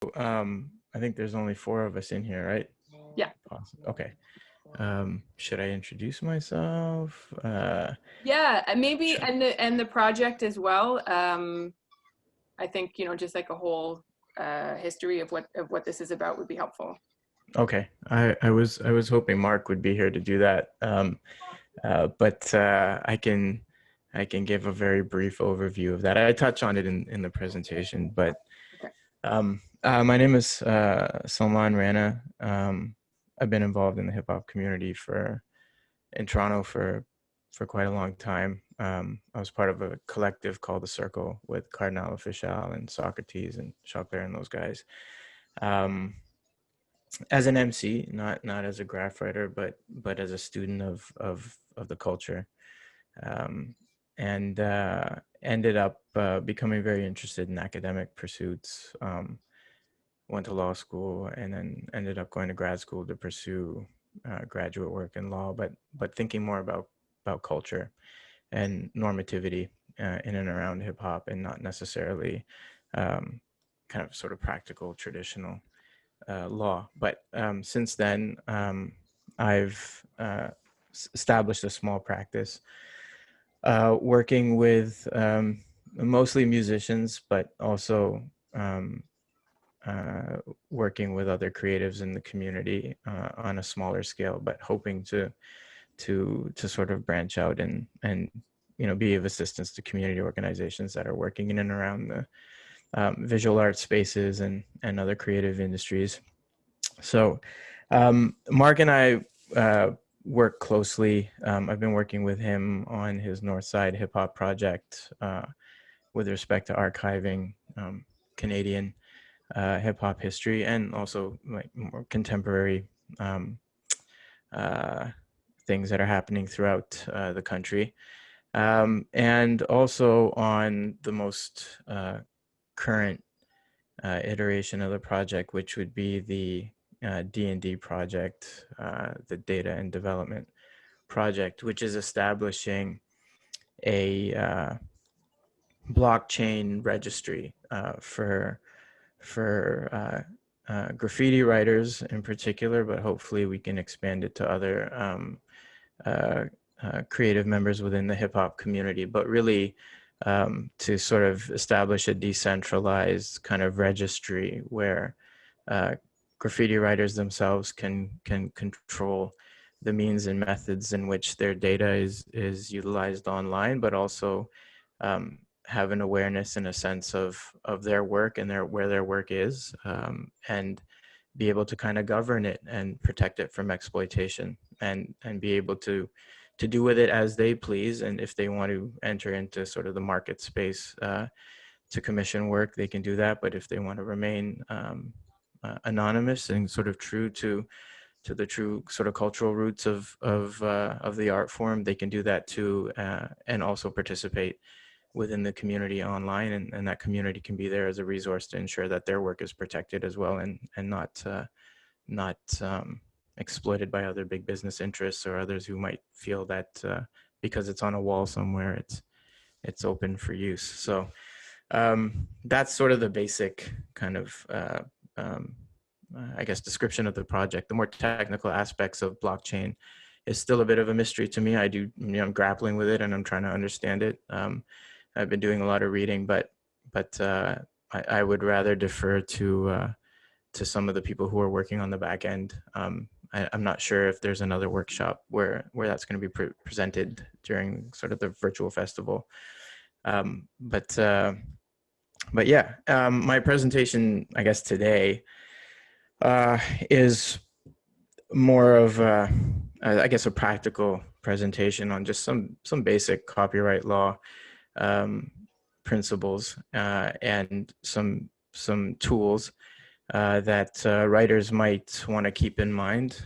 I think there's only four of us in here, right? Yeah. Awesome. Okay. Should I introduce myself? Yeah, and maybe Sure. and the project as well. I think, just like a whole history of what this is about would be helpful. Okay. I was hoping Mark would be here to do that. But I can give a very brief overview of that. I touch on it in the presentation, but Okay. my name is Salman Rana. I've been involved in the hip hop community in Toronto for quite a long time. I was part of a collective called The Circle with Cardinal Official and Socrates and Chopper and those guys. Um, as an MC, not as a graph writer, but as a student of the culture, um, and ended up becoming very interested in academic pursuits. Went to law school and then ended up going to grad school to pursue graduate work in law, but thinking more about culture and normativity in and around hip hop, and not necessarily um, kind of sort of practical traditional law. But since then, I've established a small practice working with mostly musicians, but also um, uh, working with other creatives in the community on a smaller scale, but hoping to sort of branch out and be of assistance to community organizations that are working in and around the visual arts spaces and other creative industries. So Mark and I work closely. I've been working with him on his North Side hip hop project with respect to archiving Canadian hip hop history and also like more contemporary um, uh, things that are happening throughout the country. And also on the most current iteration of the project, which would be the D&D project, the Data and Development Project, which is establishing a blockchain registry for graffiti writers in particular, but hopefully we can expand it to other uh, creative members within the hip hop community, but really to sort of establish a decentralized kind of registry where uh, graffiti writers themselves can control the means and methods in which their data is utilized online, but also um, have an awareness and a sense of their work and where their work is, and be able to kind of govern it and protect it from exploitation, and be able to do with it as they please. And if they want to enter into sort of the market space to commission work, they can do that. But if they want to remain anonymous and sort of true to the true sort of cultural roots of the art form, they can do that too, and also participate within the community online, and that community can be there as a resource to ensure that their work is protected as well, and not exploited by other big business interests or others who might feel that because it's on a wall somewhere, it's open for use. So that's sort of the basic kind of I guess description of the project. The more technical aspects of blockchain is still a bit of a mystery to me. I'm grappling with it and I'm trying to understand it. I've been doing a lot of reading, but I would rather defer to some of the people who are working on the back end. I'm not sure if there's another workshop where that's going to be presented during sort of the virtual festival. Um, but uh, but yeah, my presentation, I guess today, is more of I guess a practical presentation on just some basic copyright law um, principles and some tools that writers might want to keep in mind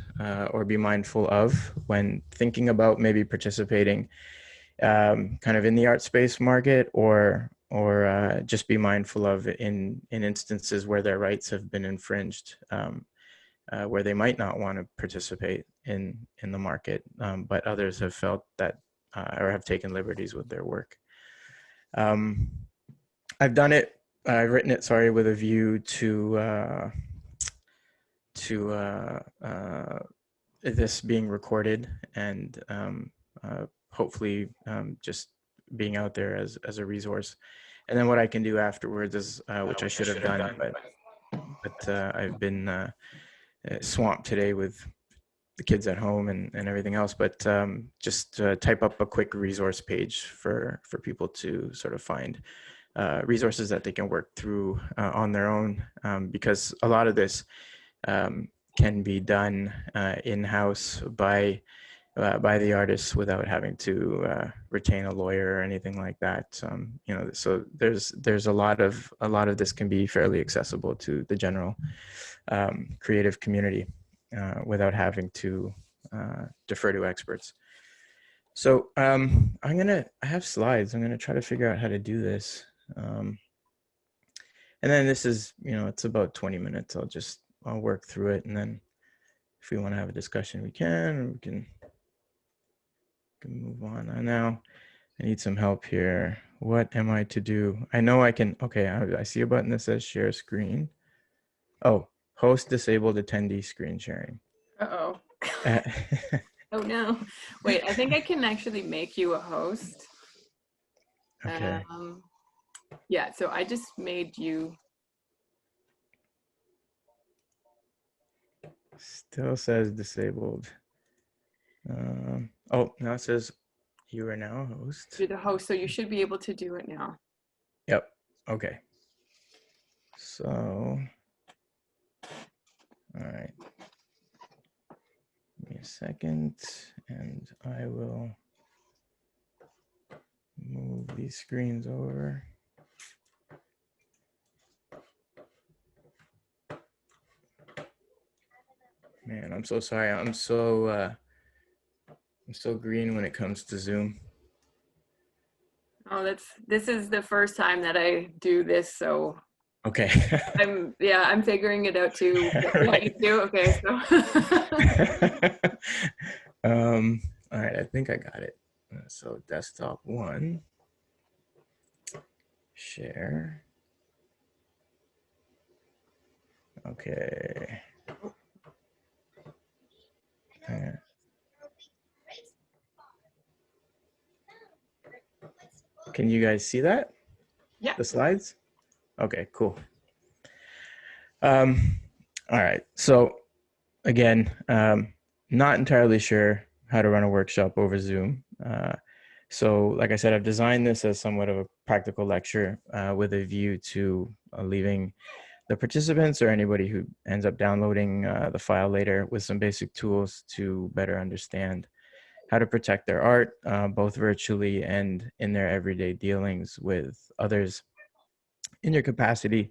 or be mindful of when thinking about maybe participating kind of in the art space market, or just be mindful of in instances where their rights have been infringed, where they might not want to participate in the market, but others have felt that or have taken liberties with their work. Um, I've done it I've written it, sorry, with a view to this being recorded and hopefully just being out there as a resource. And then what I can do afterwards is, which I should have done, but I've been swamped today with the kids at home and everything else. But just type up a quick resource page for people to sort of find resources that they can work through on their own, because a lot of this can be done in-house by the artists without having to retain a lawyer or anything like that. So there's a lot of this can be fairly accessible to the general creative community without having to defer to experts. So I have slides. I'm gonna try to figure out how to do this. Um, and then this is, it's about 20 minutes. I'll work through it, and then if we want to have a discussion, we can. We can move on. Now I need some help here. What am I to do? I know I can. Okay, I see a button that says share screen. Oh, host disabled attendee screen sharing. Uh-oh. Uh, Oh no. Wait, I think I can actually make you a host. okay. Yeah, so I just made you. Still says disabled. Oh, now it says you are now a host. You're the host, so you should be able to do it now. Yep. Okay. So, all right. Give me a second, and I will move these screens over. Man, I'm so sorry. I'm so green when it comes to Zoom. Oh, this is the first time that I do this, so Okay. I'm figuring it out too. Yeah, you Right. do? Okay, so All right, I think I got it. So desktop one, share. Okay. Can you guys see that? yeah. The slides? Okay, cool. Um, all right. So again, not entirely sure how to run a workshop over Zoom. So like I said, I've designed this as somewhat of a practical lecture with a view to leaving the participants or anybody who ends up downloading the file later with some basic tools to better understand how to protect their art, both virtually and in their everyday dealings with others in your capacity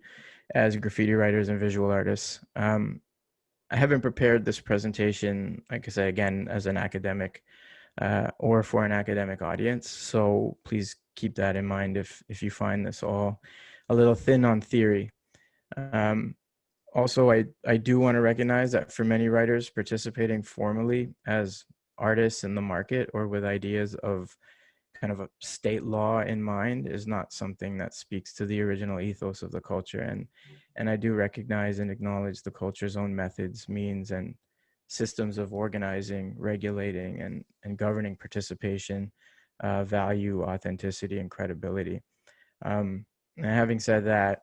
as graffiti writers and visual artists. I haven't prepared this presentation, like I said, again, as an academic or for an academic audience. So please keep that in mind if you find this all a little thin on theory. Um, Also, I do want to recognize that for many writers, participating formally as artists in the market or with ideas of kind of a state law in mind is not something that speaks to the original ethos of the culture. And I do recognize and acknowledge the culture's own methods, means, and systems of organizing, regulating, and governing participation, value, authenticity, and credibility. And having said that,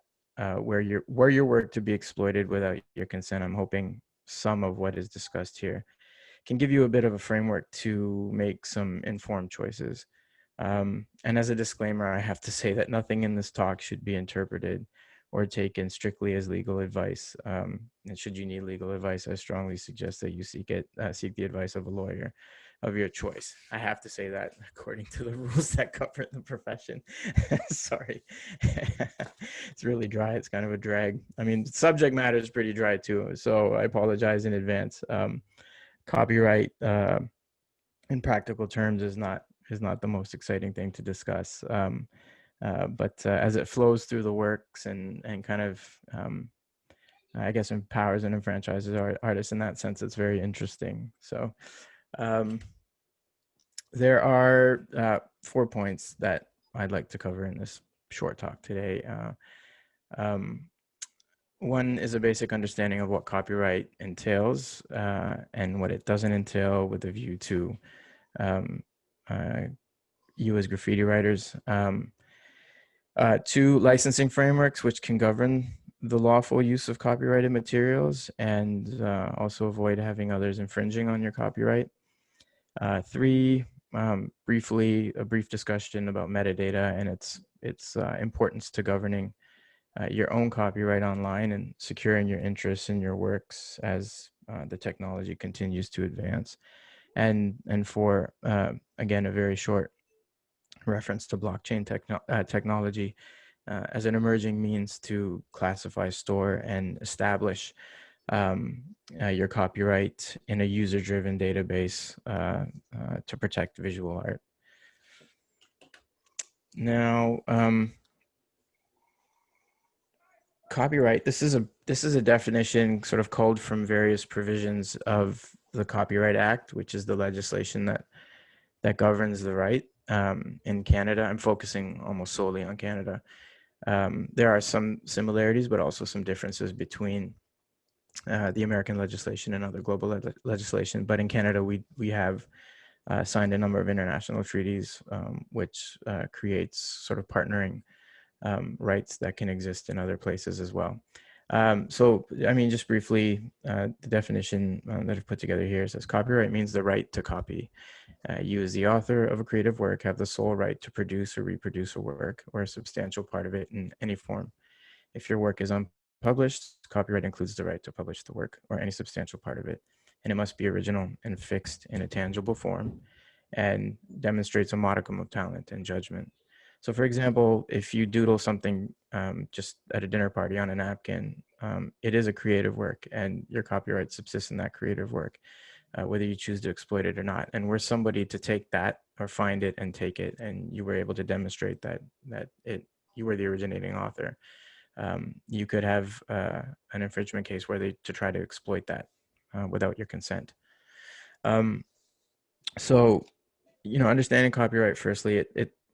where your work to be exploited without your consent, I'm hoping some of what is discussed here can give you a bit of a framework to make some informed choices. And as a disclaimer, I have to say that nothing in this talk should be interpreted or taken strictly as legal advice. And should you need legal advice, I strongly suggest that you seek the advice of a lawyer of your choice. I have to say that according to the rules that govern the profession. Sorry, it's really dry. It's kind of a drag. I mean, subject matter is pretty dry too, so I apologize in advance. Copyright, in practical terms, is not the most exciting thing to discuss. But as it flows through the works and kind of, I guess, empowers and enfranchises artists in that sense, it's very interesting. So um, there are 4 points that I'd like to cover in this short talk today. Um, One is a basic understanding of what copyright entails and what it doesn't entail, with a view to um, uh, you as graffiti writers. Two, licensing frameworks which can govern the lawful use of copyrighted materials and also avoid having others infringing on your copyright. Three, briefly, a brief discussion about metadata and its importance to governing your own copyright online and securing your interests in your works as the technology continues to advance. And four, again, a very short reference to blockchain technology as an emerging means to classify, store, and establish your copyright in a user-driven database to protect visual art. Now, copyright. This is a definition sort of culled from various provisions of the Copyright Act, which is the legislation that governs the right in Canada. I'm focusing almost solely on Canada. There are some similarities, but also some differences between the American legislation and other global legislation. But in Canada, we have signed a number of international treaties, which creates sort of partnering rights that can exist in other places as well. So, I mean, just briefly, the definition that I've put together here says copyright means the right to copy. You, as the author of a creative work, have the sole right to produce or reproduce a work or a substantial part of it in any form. If your work is unpublished, copyright includes the right to publish the work or any substantial part of it, and it must be original and fixed in a tangible form and demonstrates a modicum of talent and judgment. So, for example, if you doodle something just at a dinner party on a napkin, it is a creative work, and your copyright subsists in that creative work, whether you choose to exploit it or not. And were somebody to take that or find it and take it, and you were able to demonstrate that you were the originating author, you could have an infringement case where they to try to exploit that without your consent. Um, so, understanding copyright, firstly,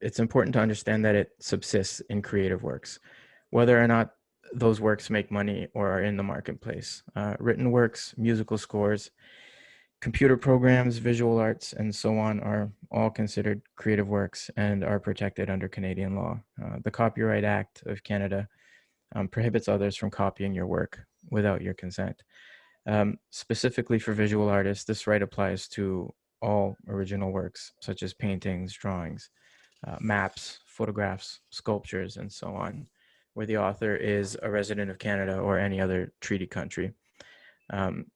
it's important to understand that it subsists in creative works, whether or not those works make money or are in the marketplace. Written works, musical scores, computer programs, visual arts, and so on are all considered creative works and are protected under Canadian law. The Copyright Act of Canada prohibits others from copying your work without your consent. Specifically for visual artists, this right applies to all original works, such as paintings, drawings, maps, photographs, sculptures, and so on, where the author is a resident of Canada or any other treaty country. Um,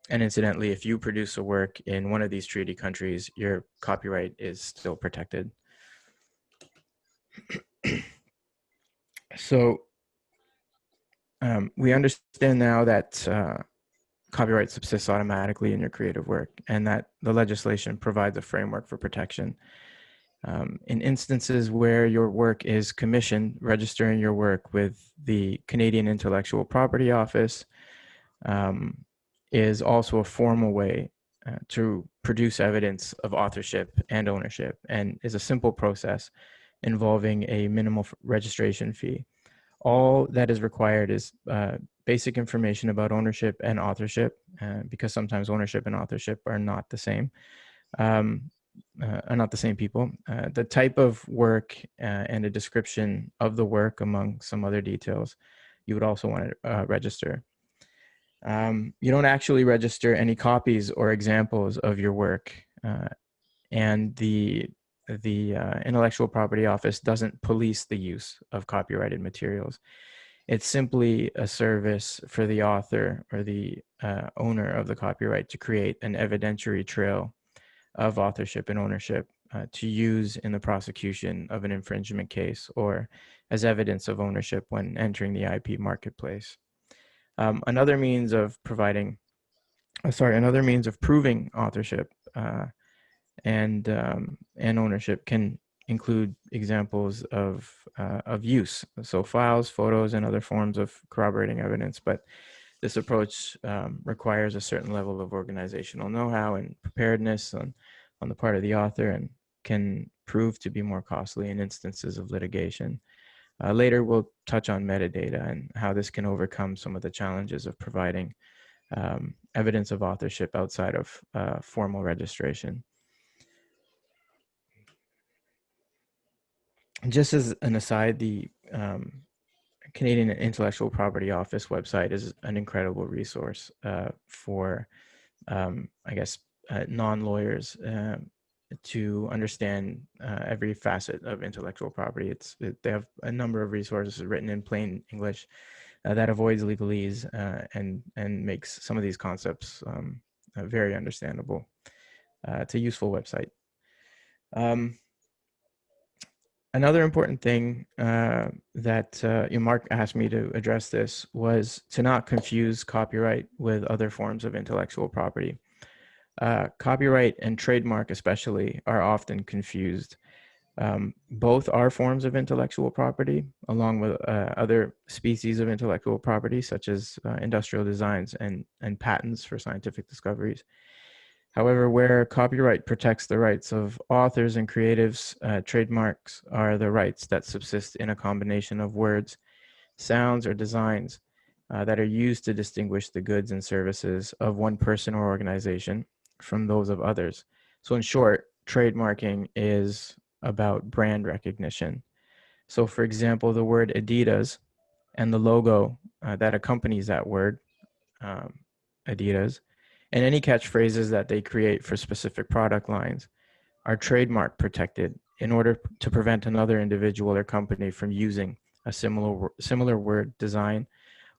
and incidentally, if you produce a work in one of these treaty countries, your copyright is still protected. So we understand now that copyright subsists automatically in your creative work, and that the legislation provides a framework for protection. In instances where your work is commissioned, registering your work with the Canadian Intellectual Property Office is also a formal way to produce evidence of authorship and ownership, and is a simple process involving a minimal registration fee. All that is required is basic information about ownership and authorship, because sometimes ownership and authorship are not the same, are not the same people. The type of work and a description of the work, among some other details, you would also want to register. You don't actually register any copies or examples of your work, and the Intellectual Property Office doesn't police the use of copyrighted materials. It's simply a service for the author or the owner of the copyright to create an evidentiary trail of authorship and ownership to use in the prosecution of an infringement case or as evidence of ownership when entering the IP marketplace. Another means of proving authorship and ownership can include examples of use, so files, photos, and other forms of corroborating evidence. But this approach requires a certain level of organizational know-how and preparedness on the part of the author, and can prove to be more costly in instances of litigation. Later, we'll touch on metadata and how this can overcome some of the challenges of providing evidence of authorship outside of formal registration. Just as an aside, the Canadian Intellectual Property Office website is an incredible resource for, I guess, non-lawyers to understand every facet of intellectual property. They have a number of resources written in plain English that avoids legalese and makes some of these concepts very understandable. It's a useful website. Another important thing that Mark asked me to address this was to not confuse copyright with other forms of intellectual property. Copyright and trademark especially are often confused. Both are forms of intellectual property, along with other species of intellectual property, such as industrial designs and patents for scientific discoveries. However, where copyright protects the rights of authors and creatives, trademarks are the rights that subsist in a combination of words, sounds, or designs that are used to distinguish the goods and services of one person or organization from those of others. So in short, trademarking is about brand recognition. So for example, the word Adidas and the logo that accompanies that word, Adidas, and any catchphrases that they create for specific product lines are trademark protected in order to prevent another individual or company from using a similar word, design,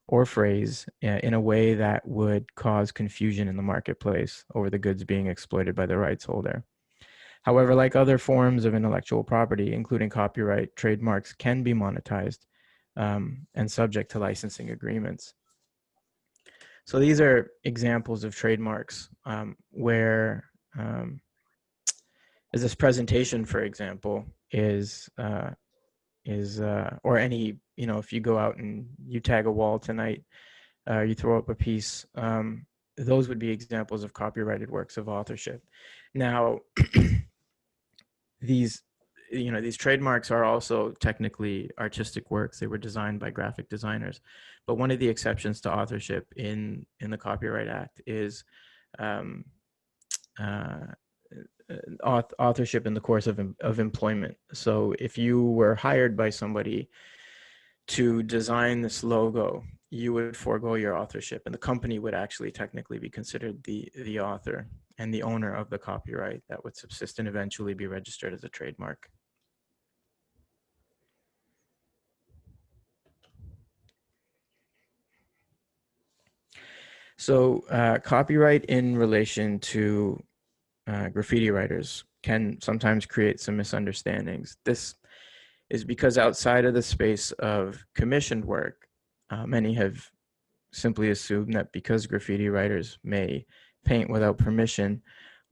or phrase in a way that would cause confusion in the marketplace over the goods being exploited by the rights holder. However, like other forms of intellectual property, including copyright, trademarks can be monetized and subject to licensing agreements. So these are examples of trademarks where, as this presentation, for example, is or any, if you go out and you tag a wall tonight, you throw up a piece, those would be examples of copyrighted works of authorship. Now, these trademarks are also technically artistic works. They were designed by graphic designers, but one of the exceptions to authorship in the Copyright Act is authorship in the course of employment. So if you were hired by somebody to design this logo, you would forego your authorship, and the company would actually technically be considered the author and the owner of the copyright that would subsist and eventually be registered as a trademark. So copyright in relation to graffiti writers can sometimes create some misunderstandings. This is because outside of the space of commissioned work, many have simply assumed that because graffiti writers may paint without permission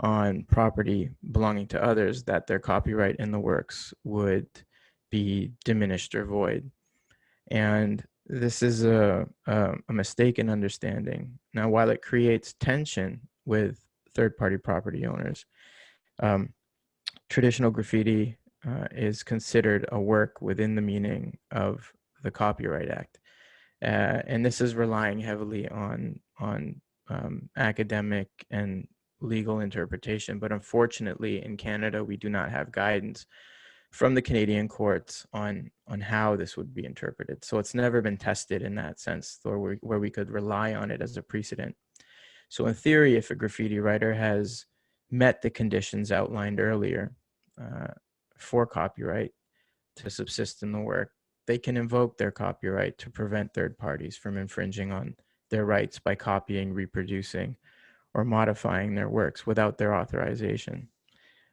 on property belonging to others, that their copyright in the works would be diminished or void. And this is a mistaken understanding. Now, while it creates tension with third-party property owners, traditional graffiti is considered a work within the meaning of the Copyright Act. And this is relying heavily on academic and legal interpretation. But unfortunately, in Canada, we do not have guidance from the Canadian courts on how this would be interpreted. So it's never been tested in that sense, or where we could rely on it as a precedent. So in theory, if a graffiti writer has met the conditions outlined earlier for copyright to subsist in the work, they can invoke their copyright to prevent third parties from infringing on their rights by copying, reproducing, or modifying their works without their authorization.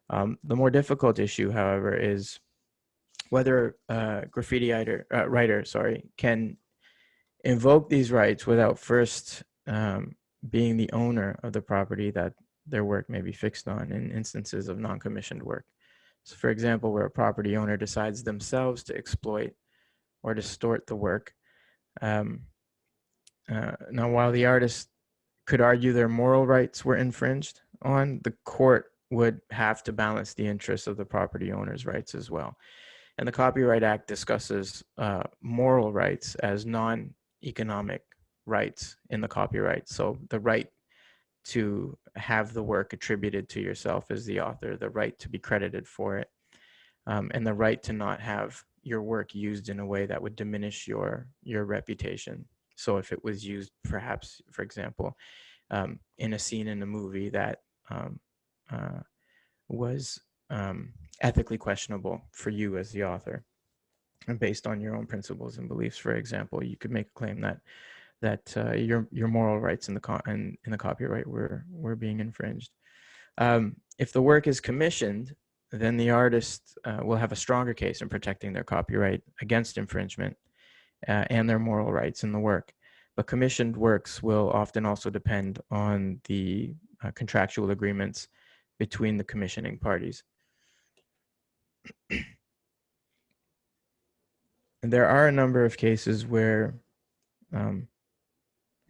The more difficult issue, however, is whether a graffiti writer can invoke these rights without first being the owner of the property that their work may be fixed on in instances of non-commissioned work. So for example, where a property owner decides themselves to exploit or distort the work. Now, while the artist could argue their moral rights were infringed on, the court would have to balance the interests of the property owner's rights as well. And the Copyright Act discusses moral rights as non-economic rights in the copyright. So the right to have the work attributed to yourself as the author, the right to be credited for it, and the right to not have your work used in a way that would diminish your reputation. So if it was used, perhaps, for example, in a scene in a movie that uh, was ethically questionable for you as the author, and based on your own principles and beliefs, for example, you could make a claim that your moral rights in the copyright were being infringed. If the work is commissioned, then the artist will have a stronger case in protecting their copyright against infringement and their moral rights in the work. But commissioned works will often also depend on the contractual agreements between the commissioning parties. And there are a number of cases where um,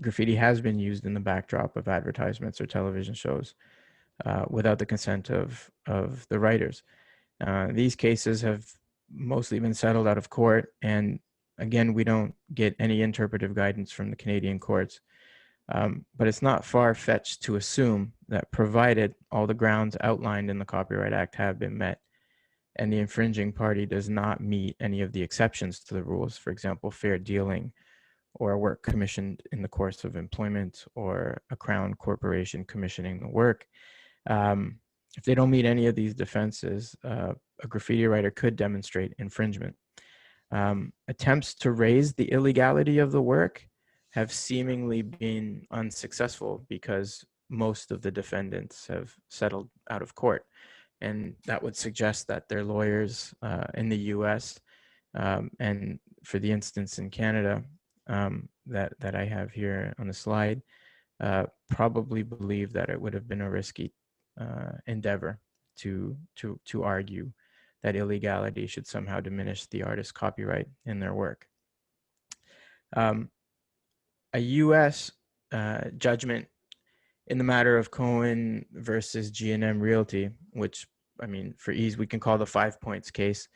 graffiti has been used in the backdrop of advertisements or television shows without the consent of the writers. These cases have mostly been settled out of court, and again, we don't get any interpretive guidance from the Canadian courts. But it's not far-fetched to assume that provided all the grounds outlined in the Copyright Act have been met, and the infringing party does not meet any of the exceptions to the rules, for example, fair dealing, or a work commissioned in the course of employment, or a crown corporation commissioning the work. If they don't meet any of these defenses, a graffiti writer could demonstrate infringement. Attempts to raise the illegality of the work have seemingly been unsuccessful because most of the defendants have settled out of court. And that would suggest that their lawyers in the US and for the instance in Canada that I have here on the slide, probably believe that it would have been a risky endeavor to argue that illegality should somehow diminish the artist's copyright in their work. A U.S. Judgment in the matter of Cohen versus G&M Realty, which, I mean, for ease, we can call the 5 Points case,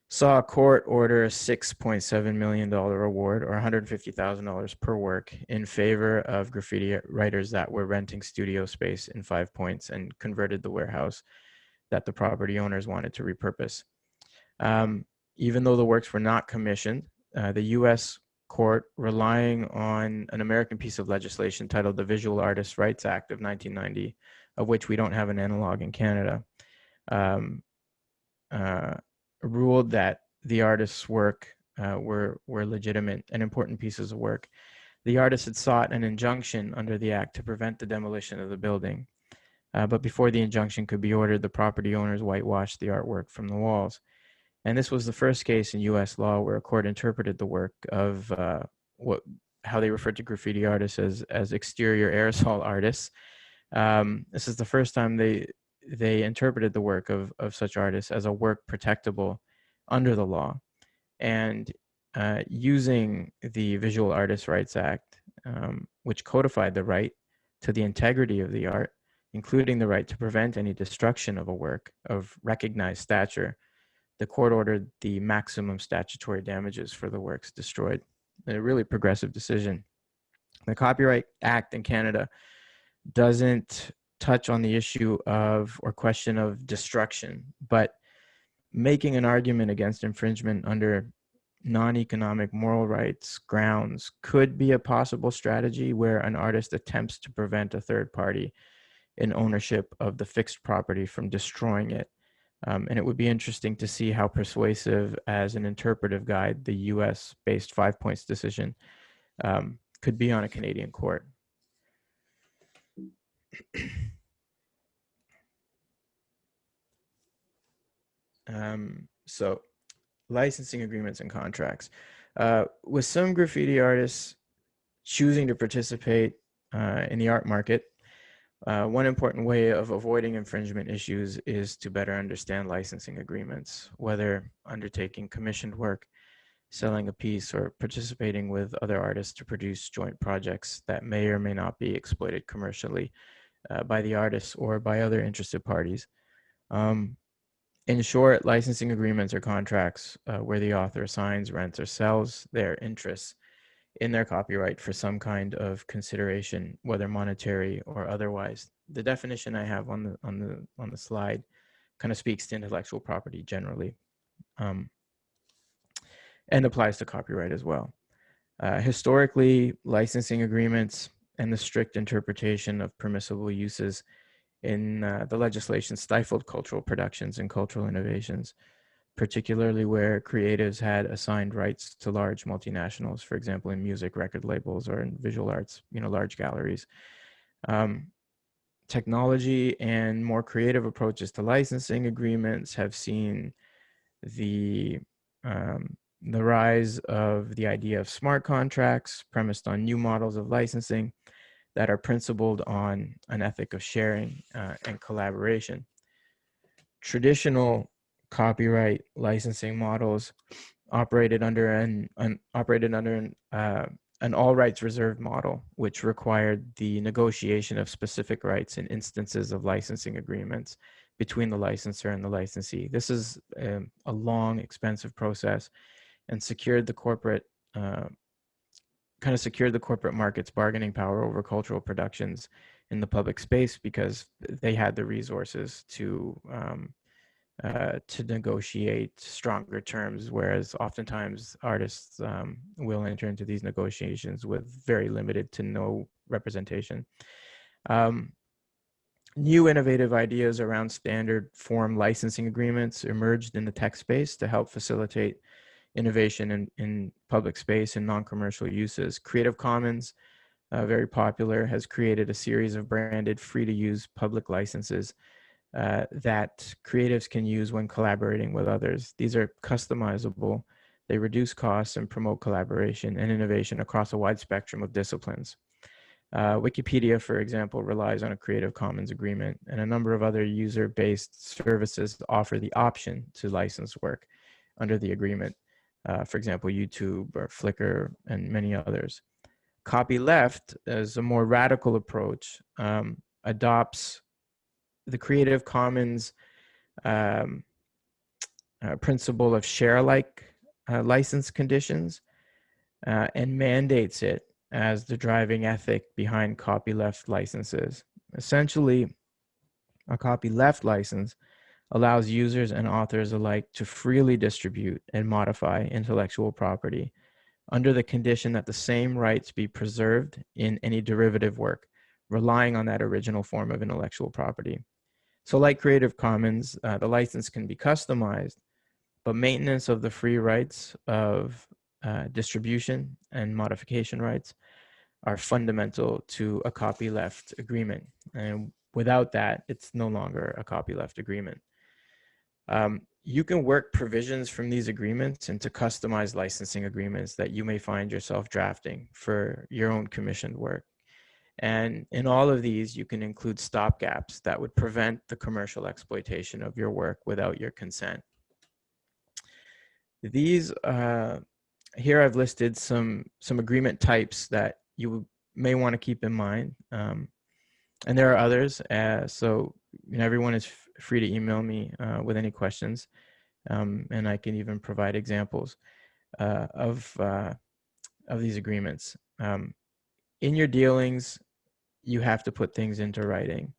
saw a court order a $6.7 million award, or $150,000 per work, in favor of graffiti writers that were renting studio space in 5 Points and converted the warehouse that the property owners wanted to repurpose. Even though the works were not commissioned, the U.S. court, relying on an American piece of legislation titled the Visual Artists' Rights Act of 1990, of which we don't have an analog in Canada, ruled that the artist's work were legitimate and important pieces of work. The artist had sought an injunction under the act to prevent the demolition of the building. But before the injunction could be ordered, the property owners whitewashed the artwork from the walls. And this was the first case in U.S. law where a court interpreted the work of how they referred to graffiti artists as exterior aerosol artists. This is the first time they interpreted the work of such artists as a work protectable under the law. And using the Visual Artists' Rights Act, which codified the right to the integrity of the art, including the right to prevent any destruction of a work of recognized stature, the court ordered the maximum statutory damages for the works destroyed. A really progressive decision. The Copyright Act in Canada doesn't touch on the issue of or question of destruction, but making an argument against infringement under non-economic moral rights grounds could be a possible strategy where an artist attempts to prevent a third party in ownership of the fixed property from destroying it. And it would be interesting to see how persuasive as an interpretive guide the US-based 5 Points decision could be on a Canadian court. So licensing agreements and contracts. With some graffiti artists choosing to participate in the art market, one important way of avoiding infringement issues is to better understand licensing agreements, whether undertaking commissioned work, selling a piece, or participating with other artists to produce joint projects that may or may not be exploited commercially by the artists or by other interested parties. In short, licensing agreements are contracts where the author signs, rents, or sells their interests in their copyright for some kind of consideration, whether monetary or otherwise. The definition I have on the slide kind of speaks to intellectual property generally, um, and applies to copyright as well. Historically, licensing agreements and the strict interpretation of permissible uses in the legislation stifled cultural productions and cultural innovations, particularly where creatives had assigned rights to large multinationals, for example, in music record labels or in visual arts, large galleries. Um, Technology and more creative approaches to licensing agreements have seen the the rise of the idea of smart contracts premised on new models of licensing that are principled on an ethic of sharing and collaboration. Traditional copyright licensing models operated under an all rights reserved model, which required the negotiation of specific rights in instances of licensing agreements between the licensor and the licensee. This is a long, expensive process, and uh, secured the corporate market's bargaining power over cultural productions in the public space because they had the resources to negotiate stronger terms, whereas oftentimes artists will enter into these negotiations with very limited to no representation. Um, New innovative ideas around standard form licensing agreements emerged in the tech space to help facilitate innovation in public space and non-commercial uses. Creative Commons, very popular, has created a series of branded free-to-use public licenses that creatives can use when collaborating with others. These are customizable, they reduce costs and promote collaboration and innovation across a wide spectrum of disciplines. Wikipedia, for example, relies on a Creative Commons agreement, and a number of other user-based services offer the option to license work under the agreement. For example, YouTube or Flickr and many others. Copyleft, as a more radical approach, adopts the Creative Commons um, principle of share alike license conditions and mandates it as the driving ethic behind copyleft licenses. Essentially, a copyleft license allows users and authors alike to freely distribute and modify intellectual property under the condition that the same rights be preserved in any derivative work, relying on that original form of intellectual property. So like Creative Commons, the license can be customized, but maintenance of the free rights of distribution and modification rights are fundamental to a copyleft agreement. And without that, it's no longer a copyleft agreement. You can work provisions from these agreements into customized licensing agreements that you may find yourself drafting for your own commissioned work. And in all of these, you can include stopgaps that would prevent the commercial exploitation of your work without your consent. These here I've listed some agreement types that you may want to keep in mind, and there are others. So everyone is free to email me with any questions, and I can even provide examples of these agreements. In your dealings, you have to put things into writing.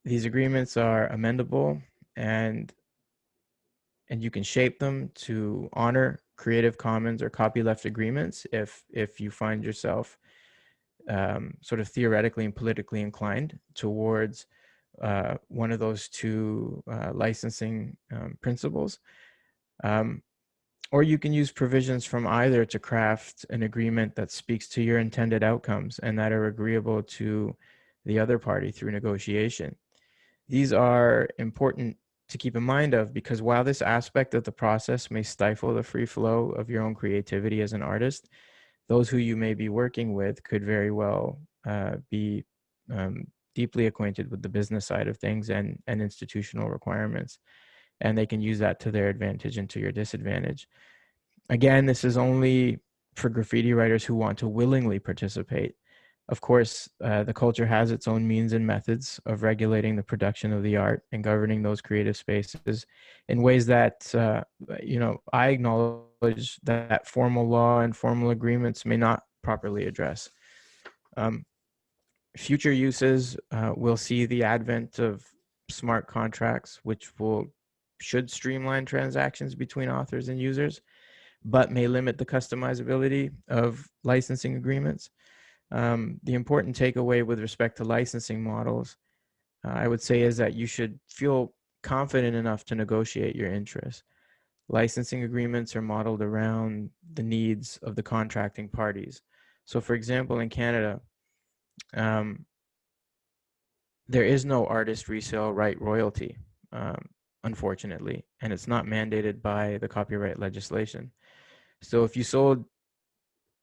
These agreements are amendable, and you can shape them to honor Creative Commons or copyleft agreements if you find yourself sort of theoretically and politically inclined towards one of those two licensing principles. Or you can use provisions from either to craft an agreement that speaks to your intended outcomes and that are agreeable to the other party through negotiation. These are important to keep in mind of because while this aspect of the process may stifle the free flow of your own creativity as an artist, those who you may be working with could very well be deeply acquainted with the business side of things and institutional requirements, and they can use that to their advantage and to your disadvantage. Again, this is only for graffiti writers who want to willingly participate. Of course, the culture has its own means and methods of regulating the production of the art and governing those creative spaces in ways that, I acknowledge that formal law and formal agreements may not properly address. Um, Future uses will see the advent of smart contracts, which should streamline transactions between authors and users, but may limit the customizability of licensing agreements. The important takeaway with respect to licensing models, I would say, is that you should feel confident enough to negotiate your interests. Licensing agreements are modeled around the needs of the contracting parties. So, for example, in Canada, um, there is no artist resale right royalty, um, unfortunately, and it's not mandated by the copyright legislation. So, if you sold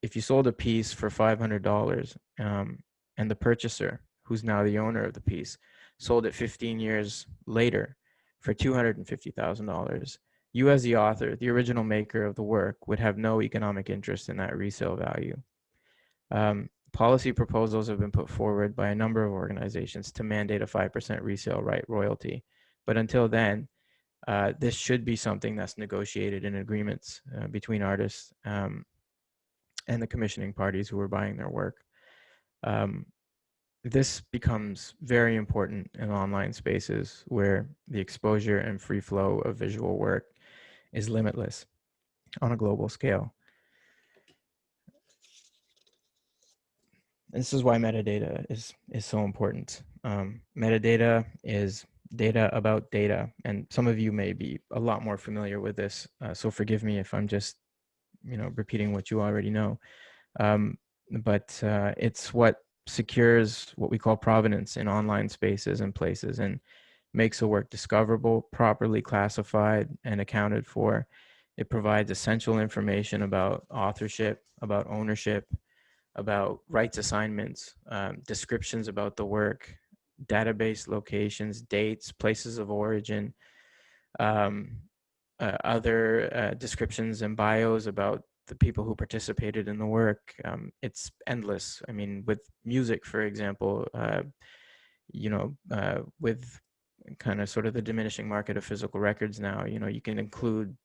a piece for $500, and the purchaser, who's now the owner of the piece, sold it 15 years later for $250,000, you as the author, the original maker of the work, would have no economic interest in that resale value. Policy proposals have been put forward by a number of organizations to mandate a 5% resale right royalty. But until then, this should be something that's negotiated in agreements between artists, and the commissioning parties who are buying their work. Um, this becomes very important in online spaces where the exposure and free flow of visual work is limitless on a global scale. This is why metadata is so important. Metadata is data about data, and some of you may be a lot more familiar with this, so forgive me if I'm just repeating what you already know. But it's what secures what we call provenance in online spaces and places, and makes a work discoverable, properly classified, and accounted for. It provides essential information about authorship, about ownership, about rights assignments, descriptions about the work, database locations, dates, places of origin, um, other descriptions and bios about the people who participated in the work. It's endless. I mean, with music, for example, with kind of sort of the diminishing market of physical records now, you can include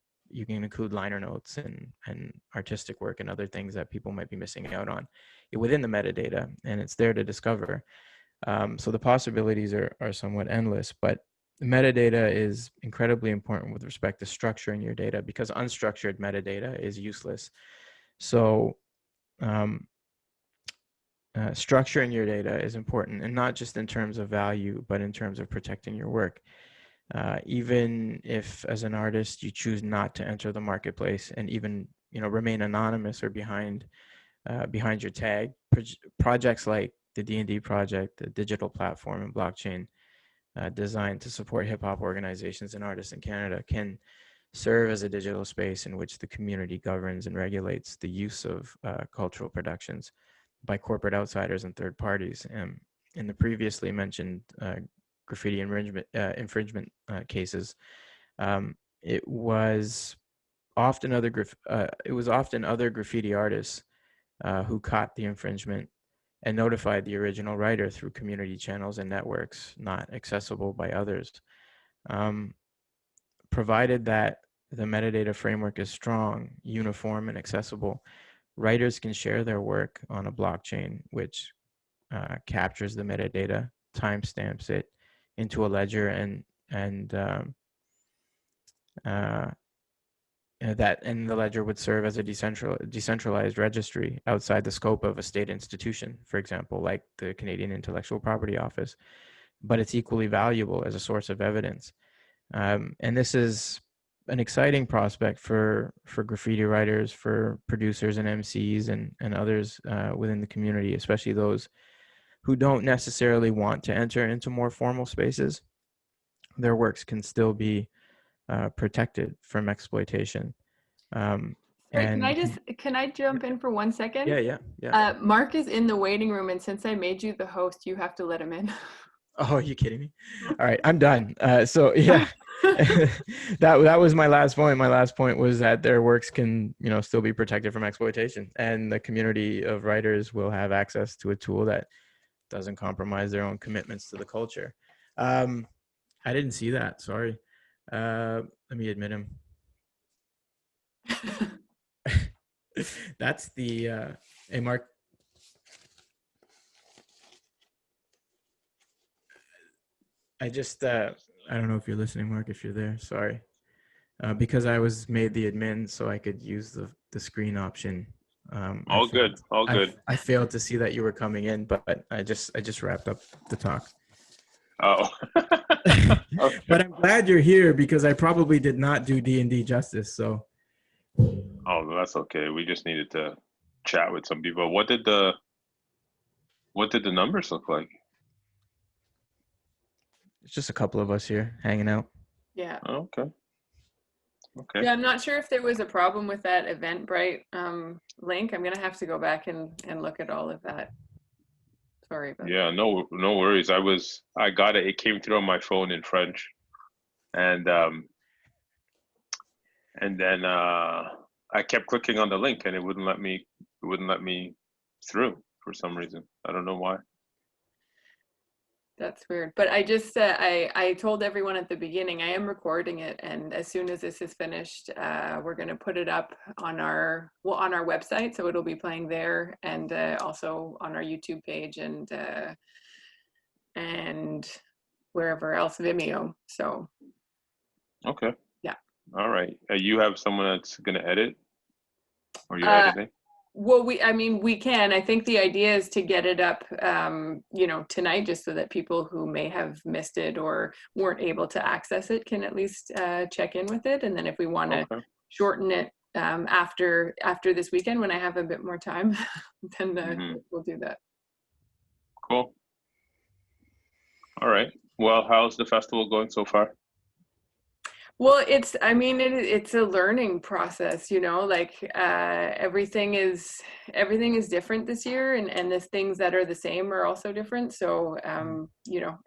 liner notes and artistic work and other things that people might be missing out on within the metadata, and it's there to discover. So the possibilities are somewhat endless, but metadata is incredibly important with respect to structuring your data, because unstructured metadata is useless. So structuring your data is important, and not just in terms of value, but in terms of protecting your work. Even if, as an artist, you choose not to enter the marketplace and even remain anonymous or behind your tag, projects like the D&D project, the digital platform and blockchain designed to support hip hop organizations and artists in Canada, can serve as a digital space in which the community governs and regulates the use of cultural productions by corporate outsiders and third parties. In the previously mentioned graffiti infringement cases, it was often other graffiti artists who caught the infringement and notified the original writer through community channels and networks not accessible by others. Provided that the metadata framework is strong, uniform, and accessible, writers can share their work on a blockchain, which captures the metadata, timestamps it into a ledger, and the ledger would serve as a decentralized registry outside the scope of a state institution, for example, like the Canadian Intellectual Property Office. But it's equally valuable as a source of evidence. And this is an exciting prospect for graffiti writers, for producers and MCs and others within the community, especially those who don't necessarily want to enter into more formal spaces. Their works can still be protected from exploitation. Sorry, And can I jump in for 1 second? yeah. Mark is in the waiting room, and since I made you the host, you have to let him in. Oh, are you kidding me? All right, I'm done. So yeah. That was my last point. My last point was that their works can, still be protected from exploitation, and the community of writers will have access to a tool that doesn't compromise their own commitments to the culture. Um, I didn't see that. Sorry. Let me admit him. That's the hey Mark. I just I don't know if you're listening, Mark. If you're there, sorry. Because I was made the admin, so I could use the screen option. I All good. failed. All I good. I failed to see that you were coming in, but I just wrapped up the talk. Oh. Okay. But I'm glad you're here because I probably did not do D&D justice. So Oh, that's okay. We just needed to chat with some people. What did the numbers look like? it's just a couple of us here hanging out. Yeah. Oh, okay. Okay. Yeah, I'm not sure if there was a problem with that Eventbrite link. I'm gonna have to go back and look at all of that. Sorry about that. Yeah, no worries. I got it. It came through on my phone in French. And then I kept clicking on the link and it wouldn't let me through for some reason. I don't know why. That's weird. But I just I told everyone at the beginning I am recording it, and as soon as this is finished, we're gonna put it up on our website, so it'll be playing there, and also on our YouTube page and wherever else, Vimeo. So Okay. yeah. All right. You have someone that's gonna edit, or you're Uh, editing? Well, I mean, we can. I think the idea is to get it up, tonight, just so that people who may have missed it or weren't able to access it can at least check in with it. And then if we want to Okay. shorten it after this weekend, when I have a bit more time, then Hmm. we'll do that. Cool. All right. Well, how's the festival going so far? Well, I mean, it's a learning process, like everything is different this year, and the things that are the same are also different. So,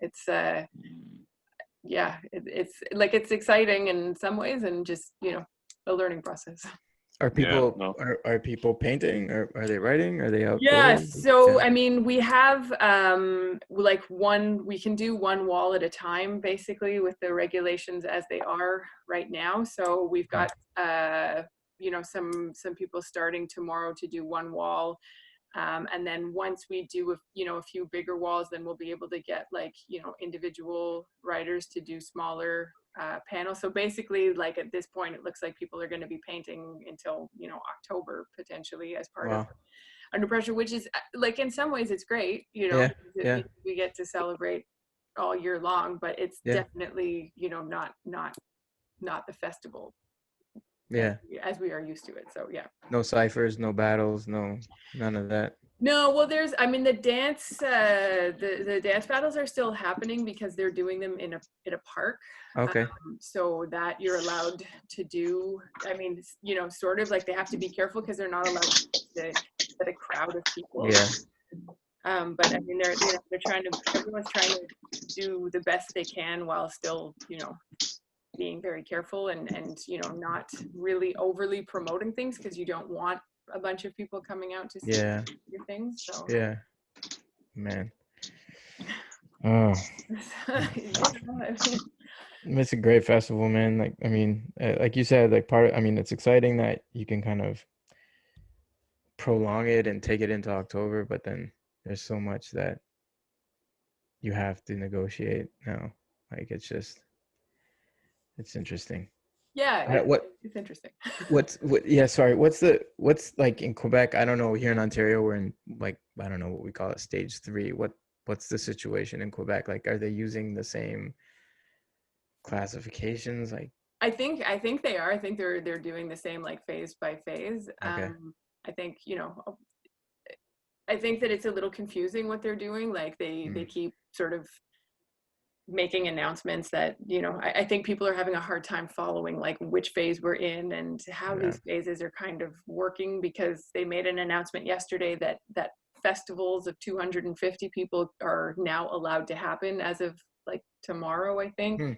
it's yeah, it's like it's exciting in some ways, and just a learning process. Are Yeah. people No. are people painting, or are they writing? Are they Yeah, outdoors? so Yeah. I mean, we have like we can do one wall at a time, basically, with the regulations as they are right now. So we've got some people starting tomorrow to do one wall. And then once we do a few bigger walls, then we'll be able to get like individual writers to do smaller panels. So basically, like at this point, it looks like people are going to be painting until October potentially as part of Wow. Under Pressure, which is like in some ways it's great, Yeah. because it Yeah. means we get to celebrate all year long, but it's Yeah. definitely not the festival as, Yeah. as we are used to it. So yeah. No ciphers, no battles, none of that. No, well, I mean, the the dance battles are still happening because they're doing them in a park, Okay. so that you're allowed to do. I mean, sort of like they have to be careful because they're not allowed to get a crowd of people. Yeah. But I mean, everyone's trying to do the best they can while still, being very careful and not really overly promoting things because you don't want a bunch of people coming out to see Yeah. your things. So Yeah. Man. Oh, yeah, no, I mean, it's a great festival, man. Like, I mean, like you said, like I mean, it's exciting that you can kind of prolong it and take it into October, but then there's so much that you have to negotiate now. Like, it's interesting. yeah, it's interesting. Yeah, sorry. What's like in Quebec? I don't know. Here in Ontario, we're in, like, I don't know what we call it, stage 3. What's the situation in Quebec? Like, are they using the same classifications? Like, I think they are. I think they're doing the same, like phase by phase. okay. I think I think that it's a little confusing what they're doing. Like they Mm, keep sort of making announcements that I think people are having a hard time following like which phase we're in and how yeah. these phases are kind of working, because they made an announcement yesterday that festivals of 250 people are now allowed to happen as of like tomorrow, I think. Hmm.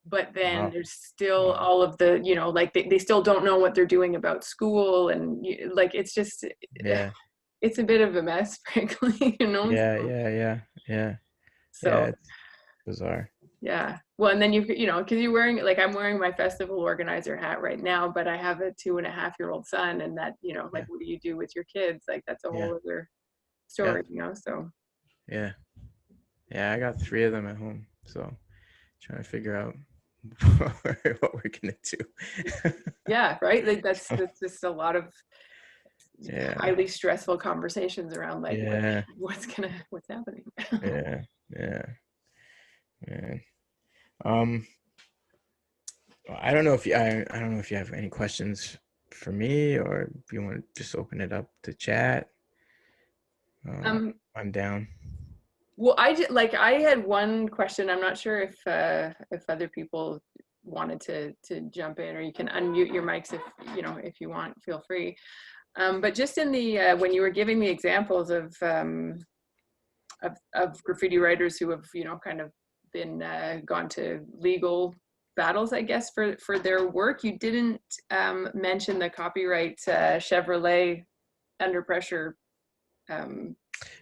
but then Wow. there's still Wow. all of the, you know, like they still don't know what they're doing about school, and like it's just Yeah. it's a bit of a mess, frankly, you know. Yeah. So, Yeah. Yeah. Yeah. Yeah. so It's bizarre. yeah. Well, and then you know, because you're wearing, like, I'm wearing my festival organizer hat right now, but I have a 2.5-year-old son, and that, you know, like, Yeah. what do you do with your kids? Like, that's a Yeah. whole other Yeah. story, you know. So Yeah. Yeah. I got 3 of them at home, so trying to figure out what we're gonna do. yeah, right. Like that's So, that's just a lot of yeah. highly stressful conversations around like Yeah. what's happening. Yeah. Yeah. Man. Um. I don't know if I don't know if you have any questions for me, or if you want to just open it up to chat. um I'm down. well, I had one question. I'm not sure if other people wanted to jump in, or you can unmute your mics if you know, if you want, feel free. But just in the when you were giving the examples of graffiti writers who have, you know, kind of been gone to legal battles, I guess, for their work, you didn't mention the copyright Chevrolet under pressure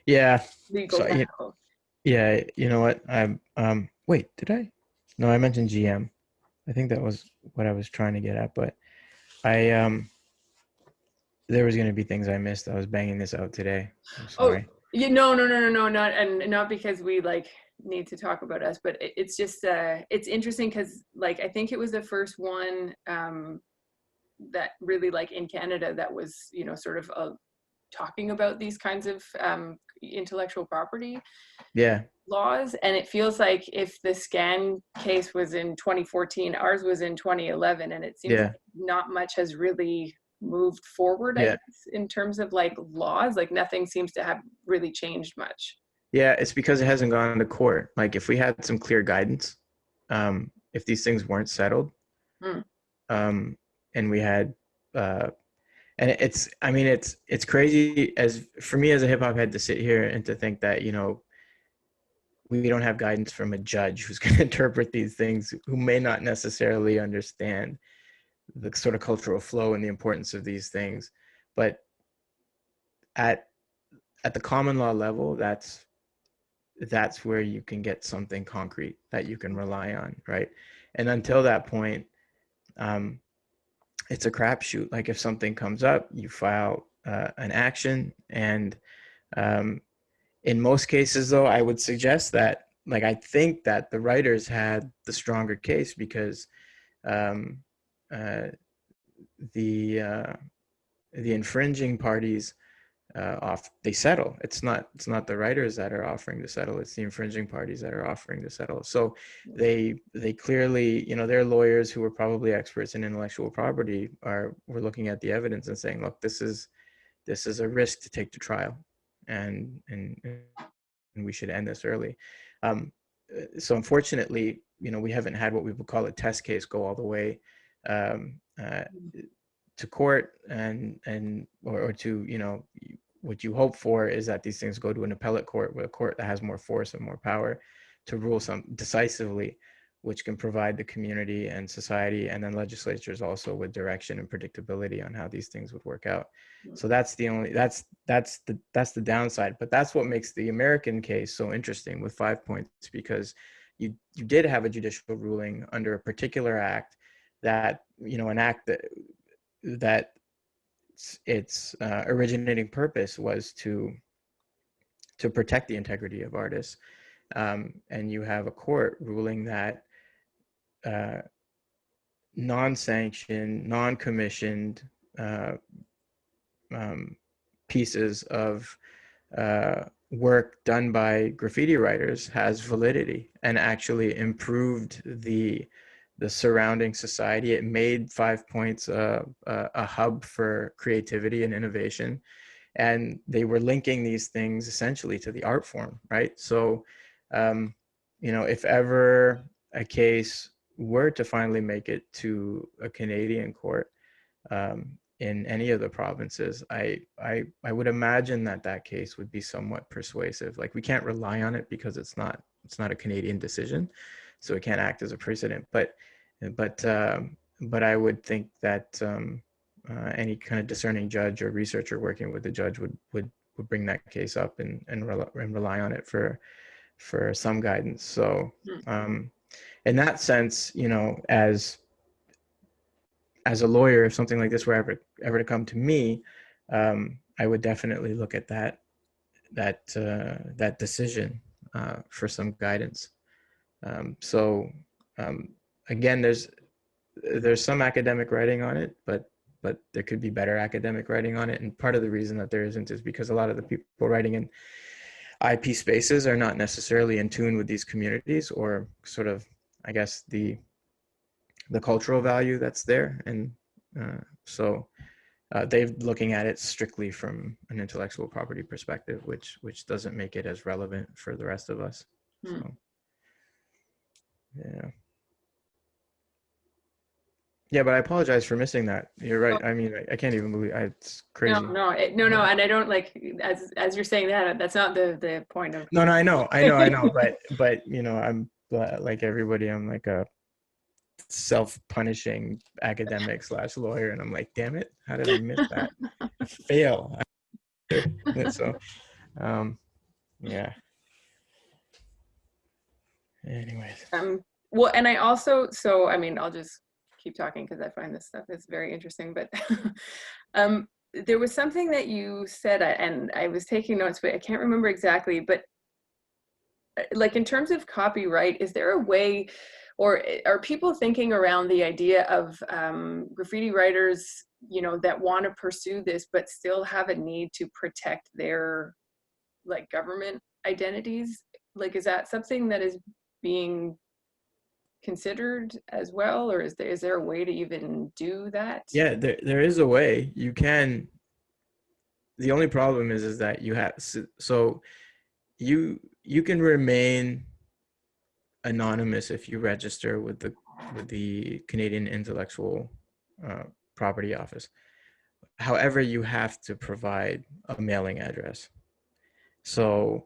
Yeah. legal So battle. yeah, you know what? Wait, did I? No, I mentioned GM. I think that was what I was trying to get at, but I there was gonna be things I missed. I was banging this out today. I'm Oh, sorry. you no, not, and not because we like need to talk about us, but it's just it's interesting because, like, I think it was the first one that really, like, in Canada, that was, you know, sort of talking about these kinds of intellectual property Yeah, laws. And it feels like if the scan case was in 2014, ours was in 2011, and it seems like yeah, not much has really moved forward, I yeah, guess, in terms of like laws. Like nothing seems to have really changed much. yeah. It's because it hasn't gone to court. Like if we had some clear guidance, if these things weren't settled, Hmm. um, and we had, uh, and it's, I mean, it's crazy as for me as a hip hop head to sit here and to think that, you know, we don't have guidance from a judge who's going to interpret these things, who may not necessarily understand the sort of cultural flow and the importance of these things. But at at the common law level, that's where you can get something concrete that you can rely on, right? And until that point, um, it's a crapshoot. Like if something comes up, you file an action, and um, in most cases, though, I would suggest that, like, I think that the writers had the stronger case because um, uh, the uh, the infringing parties off they settle. It's not the writers that are offering to settle. It's the infringing parties that are offering to settle. So they clearly, you know, their lawyers, who were probably experts in intellectual property, were looking at the evidence and saying, look, this is a risk to take to trial, and we should end this early. Um, so unfortunately, you know, we haven't had what we would call a test case go all the way um, to court, or to, you know, what you hope for is that these things go to an appellate court, with a court that has more force and more power to rule some decisively, which can provide the community and society, and then legislatures also, with direction and predictability on how these things would work out. So that's the downside. But that's what makes the American case so interesting with 5 points, because you did have a judicial ruling under a particular act, that, you know, an act that its originating purpose was to protect the integrity of artists, and you have a court ruling that uh, non-sanctioned, non-commissioned uh, um, pieces of work done by graffiti writers has validity, and actually improved the surrounding society. It made 5 points a hub for creativity and innovation, and they were linking these things essentially to the art form, right? So, um, you know, if ever a case were to finally make it to a Canadian court, in any of the provinces, I would imagine that case would be somewhat persuasive. Like we can't rely on it because it's not it's not a Canadian decision, so it can't act as a precedent. But I would think that any kind of discerning judge or researcher working with the judge would bring that case up and rely on it for some guidance. So in that sense, as a lawyer, if something like this were ever to come to me, I would definitely look at that decision for some guidance. So again, there's some academic writing on it, but there could be better academic writing on it. And part of the reason that there isn't is because a lot of the people writing in IP spaces are not necessarily in tune with these communities, or sort of, I guess, the cultural value that's there. And so they're looking at it strictly from an intellectual property perspective, which doesn't make it as relevant for the rest of us. So yeah, but I apologize for missing that. You're right. I mean, I can't even believe it's crazy. No, and I don't, like, as you're saying that, that's not the point of. No, I know, but I'm like everybody. I'm like a self-punishing academic / lawyer, and I'm like, damn it, how did I miss that? I fail. So yeah. Anyways. Well, and I also, so I mean, I'll just keep talking because I find this stuff is very interesting, but there was something that you said, and I was taking notes, but I can't remember exactly, but like, in terms of copyright, is there a way, or are people thinking around the idea of graffiti writers, that want to pursue this, but still have a need to protect their, like, government identities? Like, is that something that is being considered as well, or is there a way to even do that? Yeah, there is a way. You can. The only problem is that you have, so you can remain anonymous if you register with the Canadian Intellectual Property Office. However, you have to provide a mailing address. So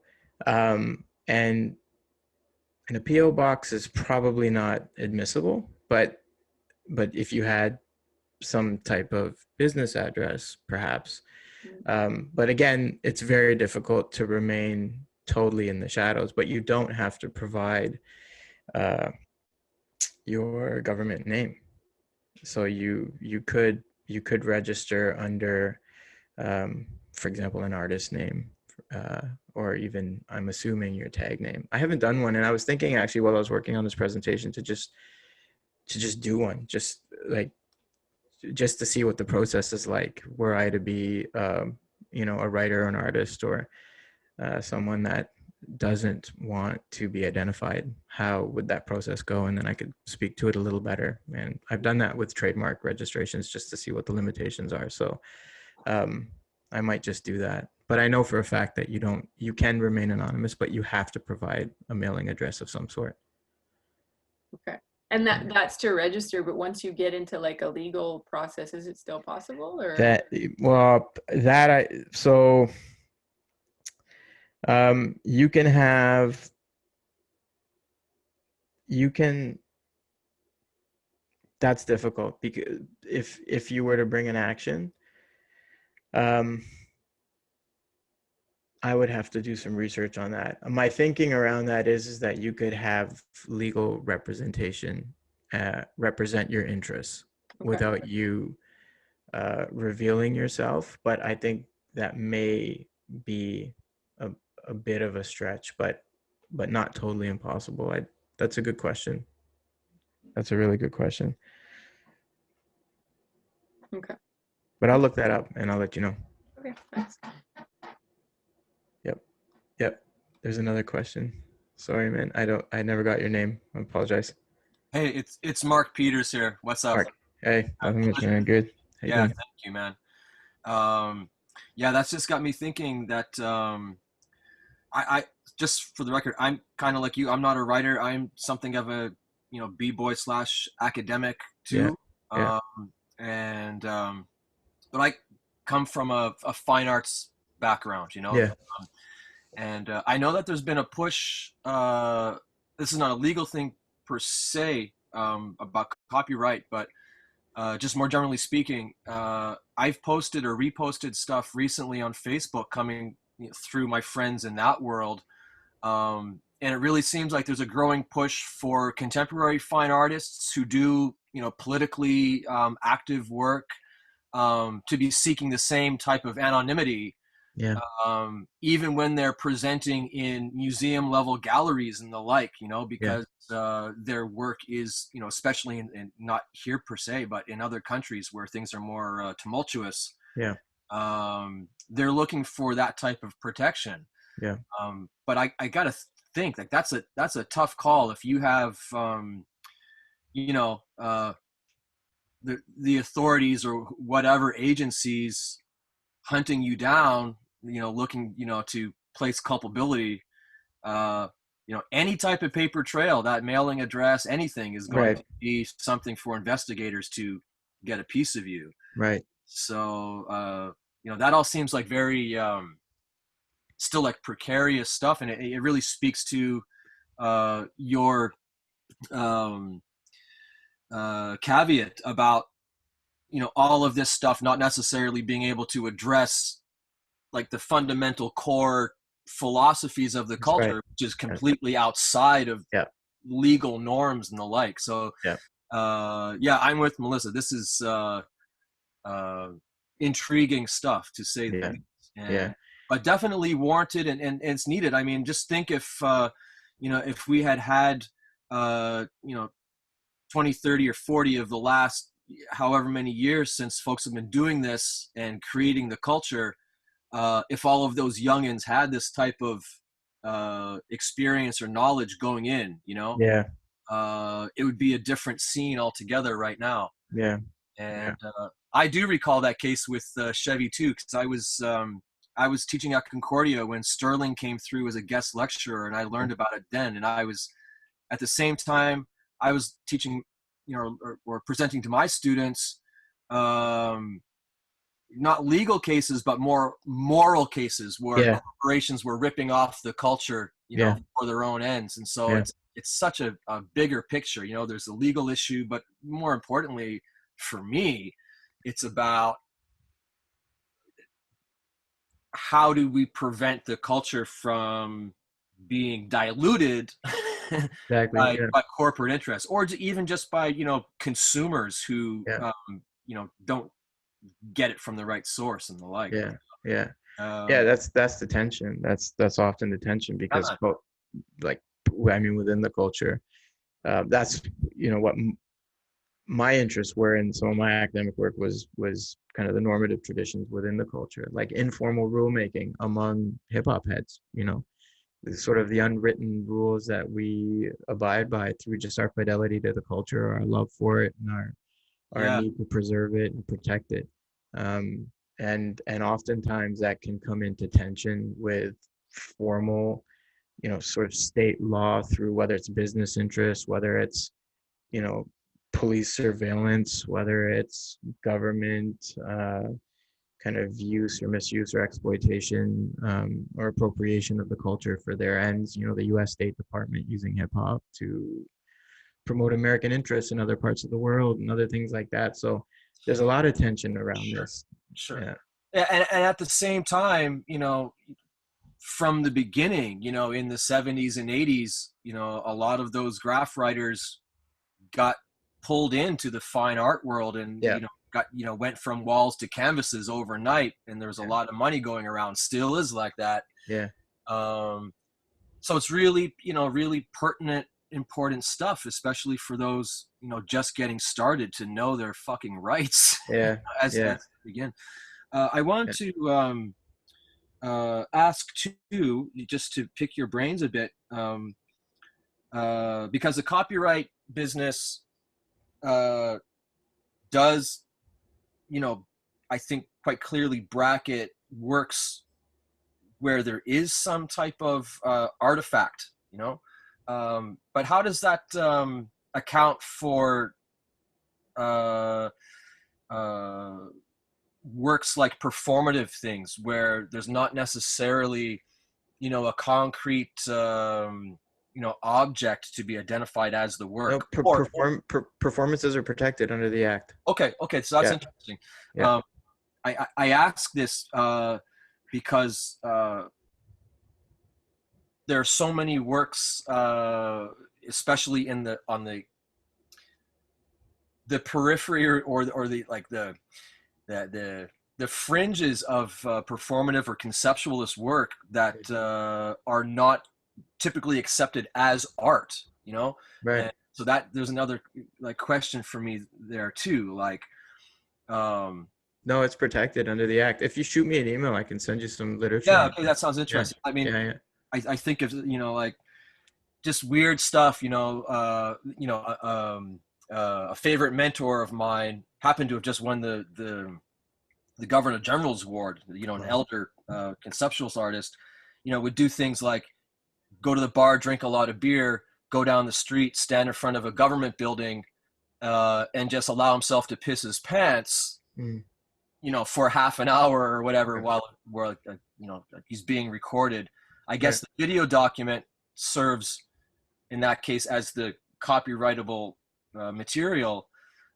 and a PO box is probably not admissible, but if you had some type of business address, perhaps. But again, it's very difficult to remain totally in the shadows, but you don't have to provide your government name. So you could register under, for example, an artist name, or even, I'm assuming, your tag name. I haven't done one, and I was thinking, actually, while I was working on this presentation, to just do one, just to see what the process is like, were I to be a writer or an artist, or someone that doesn't want to be identified. How would that process go? And then I could speak to it a little better. And I've done that with trademark registrations, just to see what the limitations are. So I might just do that. But I know for a fact that you can remain anonymous, but you have to provide a mailing address of some sort. Okay. And that's to register, but once you get into, like, a legal process, is it still possible, or? That's difficult, because if you were to bring an action, I would have to do some research on that. My thinking around that is that you could have legal representation represent your interests without you revealing yourself. But I think that may be a bit of a stretch, but not totally impossible. That's a good question. That's a really good question. Okay. But I'll look that up and I'll let you know. Okay, thanks. Yep. There's another question. Sorry, man. I never got your name. I apologize. Hey, it's Mark Peters here. What's up? Mark. Hey, nothing much, man. Good. How you Yeah, doing? thank you, man. Yeah, that's just got me thinking that I just, for the record, I'm kind of like you. I'm not a writer. I'm something of a b-boy / academic too. Yeah. But I come from a fine arts background, Yeah. And I know that there's been a push. This is not a legal thing per se about copyright, but just more generally speaking, I've posted or reposted stuff recently on Facebook coming through my friends in that world. And it really seems like there's a growing push for contemporary fine artists who do, politically active work to be seeking the same type of anonymity, Yeah. even when they're presenting in museum level galleries and the like, because their work is, especially in not here per se, but in other countries where things are more tumultuous. Yeah. They're looking for that type of protection. Yeah. But I gotta think like that's a tough call if you have, the authorities or whatever agencies hunting you down, looking, to place culpability, any type of paper trail, that mailing address, anything is going to be something for investigators to get a piece of you. Right. So, that all seems like very, still like precarious stuff. And it really speaks to your caveat about, all of this stuff not necessarily being able to address like the fundamental core philosophies of the culture, which is completely outside of legal norms and the like. So I'm with Melissa. This is intriguing stuff, to say the least. And, but definitely warranted, and it's needed. I mean, just think if if we had 20, 30, or 40 of the last however many years since folks have been doing this and creating the culture, if all of those youngins had this type of experience or knowledge going in, it would be a different scene altogether right now. And I do recall that case with Chevy too, because I was teaching at Concordia when Sterling came through as a guest lecturer, and I learned about it then. And I was, at the same time, I was teaching, or presenting to my students, not legal cases, but more moral cases where corporations were ripping off the culture, for their own ends. And so it's such a bigger picture. There's a legal issue, but more importantly for me, it's about how do we prevent the culture from being diluted by corporate interests, or even just by consumers who don't get it from the source and the like. That's the tension. That's often the tension, because within the culture, that's what my interests were in some of my academic work was kind of the normative traditions within the culture, like informal rulemaking among hip-hop heads, sort of the unwritten rules that we abide by through just our fidelity to the culture, our love for it, and our need to preserve it and protect it. And oftentimes that can come into tension with formal, sort of state law, through whether it's business interests, whether it's, police surveillance, whether it's government kind of use or misuse or exploitation or appropriation of the culture for their ends. The U.S. State Department using hip hop to promote American interests in other parts of the world and other things like that. So there's a lot of tension around this. Sure. Yeah. And at the same time, from the beginning, in the 70s and 80s, a lot of those graph writers got pulled into the fine art world and, went from walls to canvases overnight. And there was a lot of money going around, still is like that. So it's really, really pertinent, important stuff, especially for those, just getting started, to know their fucking rights. As begin. I want to ask too, just to pick your brains a bit, because the copyright business does, I think quite clearly bracket works where there is some type of artifact, but how does that account for works like performative things, where there's not necessarily a concrete, object to be identified as the No, work. Or performances are protected under the act. okay, so that's Yeah. interesting. Yeah. I ask this because there are so many works, especially on the periphery or the like the fringes of performative or conceptualist work that are not typically accepted as art, Right. and so that there's another like question for me there too, like No, it's protected under the act. If you shoot me an email, I can send you some literature yeah, on okay, that. that sounds Yeah. interesting. I mean, Yeah. Yeah. I think of like just weird stuff, a favorite mentor of mine happened to have just won the Governor General's Award, an Wow. elder conceptualist artist, would do things like go to the bar, drink a lot of beer, go down the street, stand in front of a government building, and just allow himself to piss his pants, Mm. For half an hour or whatever Right. while he's being recorded. I guess Right. the video document serves in that case as the copyrightable material.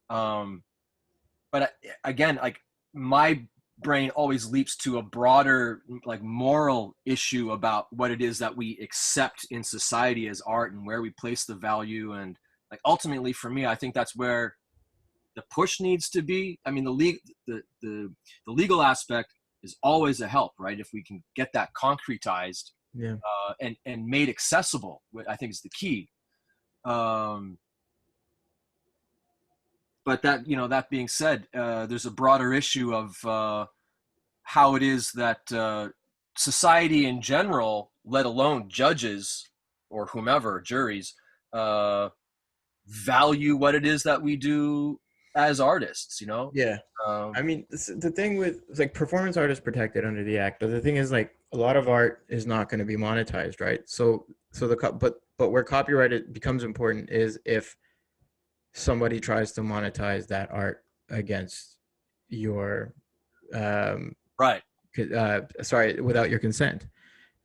But again, like my brain always leaps to a broader like moral issue about what it is that we accept in society as art and where we place the value. And like ultimately for me, I think that's where the push needs to be. I mean, the legal aspect is always a help, right? If we can get that concretized Yeah. and made accessible, I think is the key. But that being said, there's a broader issue of how it is that society in general, let alone judges or whomever, juries, value what it is that we do as artists. Yeah. I mean, the thing with like performance art is protected under the act, but the thing is like a lot of art is not going to be monetized, right? So but where copyright becomes important is if somebody tries to monetize that art against your right. sorry, without your consent.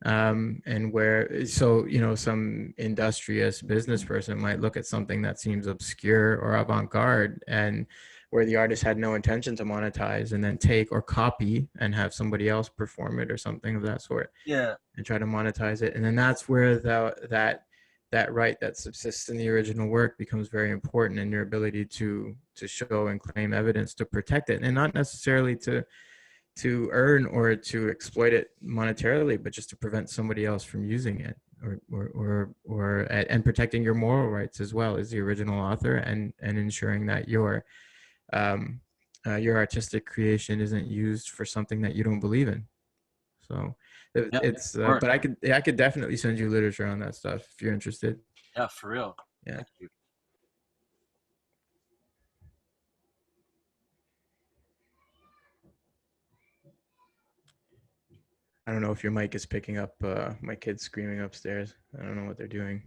And where some industrious business person might look at something that seems obscure or avant-garde and where the artist had no intention to monetize and then take or copy and have somebody else perform it or something of that sort. Yeah. And try to monetize it. And then that's where that right that subsists in the original work becomes very important in your ability to show and claim evidence to protect it, and not necessarily to earn or to exploit it monetarily, but just to prevent somebody else from using it, or and protecting your moral rights as well as the original author, and ensuring that your artistic creation isn't used for something that you don't believe in. So it's but I could definitely send you literature on that stuff if you're interested. Yeah, for real. Yeah. Thank you. I don't know if your mic is picking up my kids screaming upstairs. I don't know what they're doing.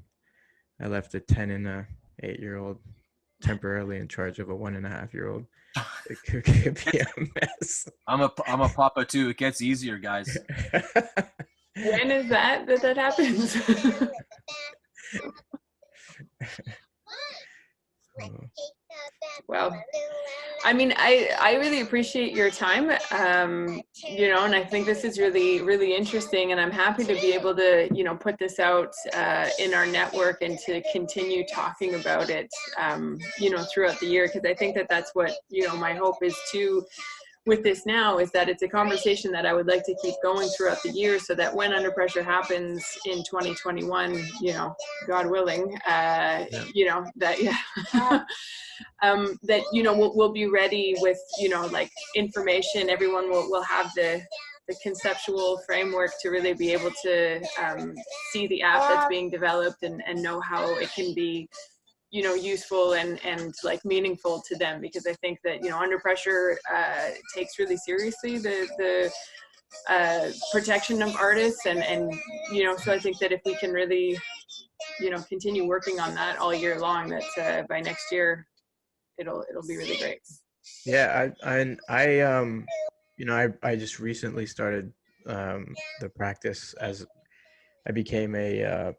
I left a 10 and a 8-year-old temporarily in charge of a 1.5-year-old. It could be a mess. I'm a papa too. It gets easier, guys. When is that happens? Well, I mean, I really appreciate your time, and I think this is really, really interesting, and I'm happy to be able to, put this out in our network and to continue talking about it, throughout the year, because I think that that's what, my hope is too with this now, is that it's a conversation that I would like to keep going throughout the year, so that when Under Pressure happens in 2021, God willing, that that we'll be ready with like information. Everyone will have the conceptual framework to really be able to see the app that's being developed and know how it can be useful and like meaningful to them, because I think that Under Pressure takes really seriously the protection of artists, and so I think that if we can really continue working on that all year long, that by next year it'll be really great. Yeah, I just recently started the practice as I became yeah,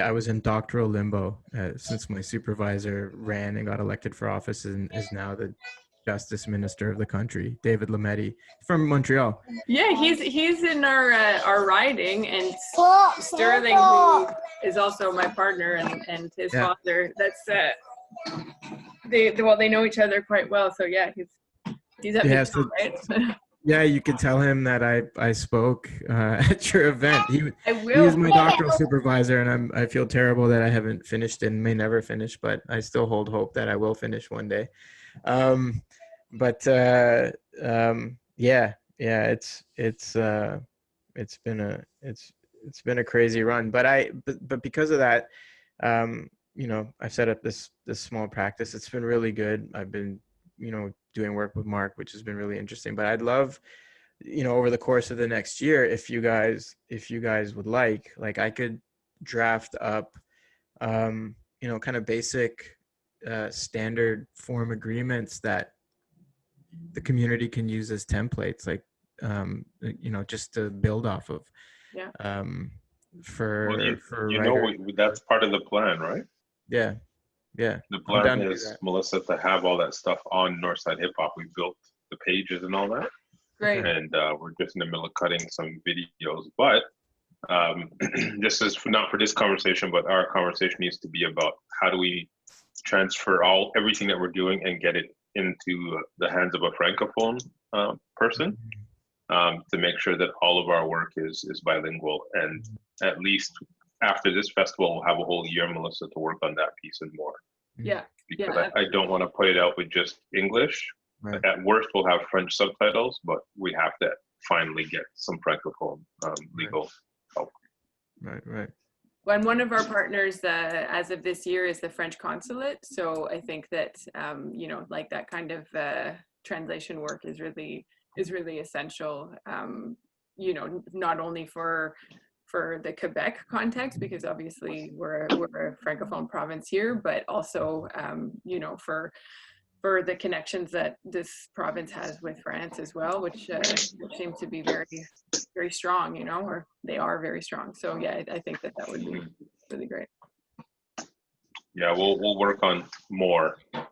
I was in doctoral limbo since my supervisor ran and got elected for office and is now the justice minister of the country, David Lametti from Montreal. Yeah, he's in our riding, and Sterling, who is also my partner, and his Yeah. father. That's they know each other quite well. So yeah, he's at Yeah, Midtown, right? yeah, you can tell him that I spoke at your event. I He was will. my doctoral supervisor, and I feel terrible that I haven't finished and may never finish, but I still hold hope that I will finish one day. But yeah, it's been a crazy run. But because of that, I've set up this small practice. It's been really good. I've been doing work with Mark, which has been really interesting. But I'd love, over the course of the next year, if you guys would like I could draft up kind of basic standard form agreements that the community can use as templates, like just to build off of. Yeah. For That's part of the plan, right? Yeah. The I'm plan down to do is, that. Melissa, to have all that stuff on Northside Hip Hop. We built the pages and all that, Great. and we're just in the middle of cutting some videos. But this is not for this conversation, but our conversation needs to be about how do we transfer everything that we're doing and get it into the hands of a francophone person, to make sure that all of our work is bilingual. And at least after this festival, we'll have a whole year, Melissa, to work on that piece and more. Yeah. Because Yeah. I don't want to put it out with just English. Right. At worst, we'll have French subtitles, but we have to finally get some francophone legal help. Right. And one of our partners, as of this year, is the French consulate. So I think that like that kind of translation work is really essential. Not only for the Quebec context, because obviously we're a francophone province here, but also for the connections that this province has with France as well, which seem to be very, very strong, or they are very strong. So yeah, I think that would be really great. Yeah, we'll work on more. I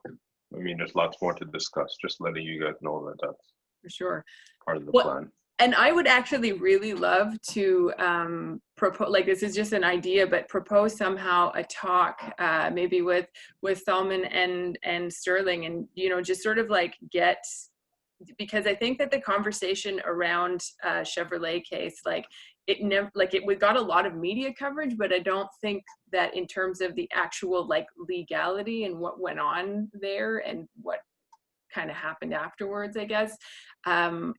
mean, there's lots more to discuss. Just letting you guys know that that's For sure. part of the Well, plan. And I would actually really love to propose, like this is just an idea, but propose somehow a talk, maybe with Salman and Sterling, and just sort of like because I think that the conversation around Chevrolet case, we got a lot of media coverage, but I don't think that in terms of the actual legality and what went on there and what kind of happened afterwards, I guess.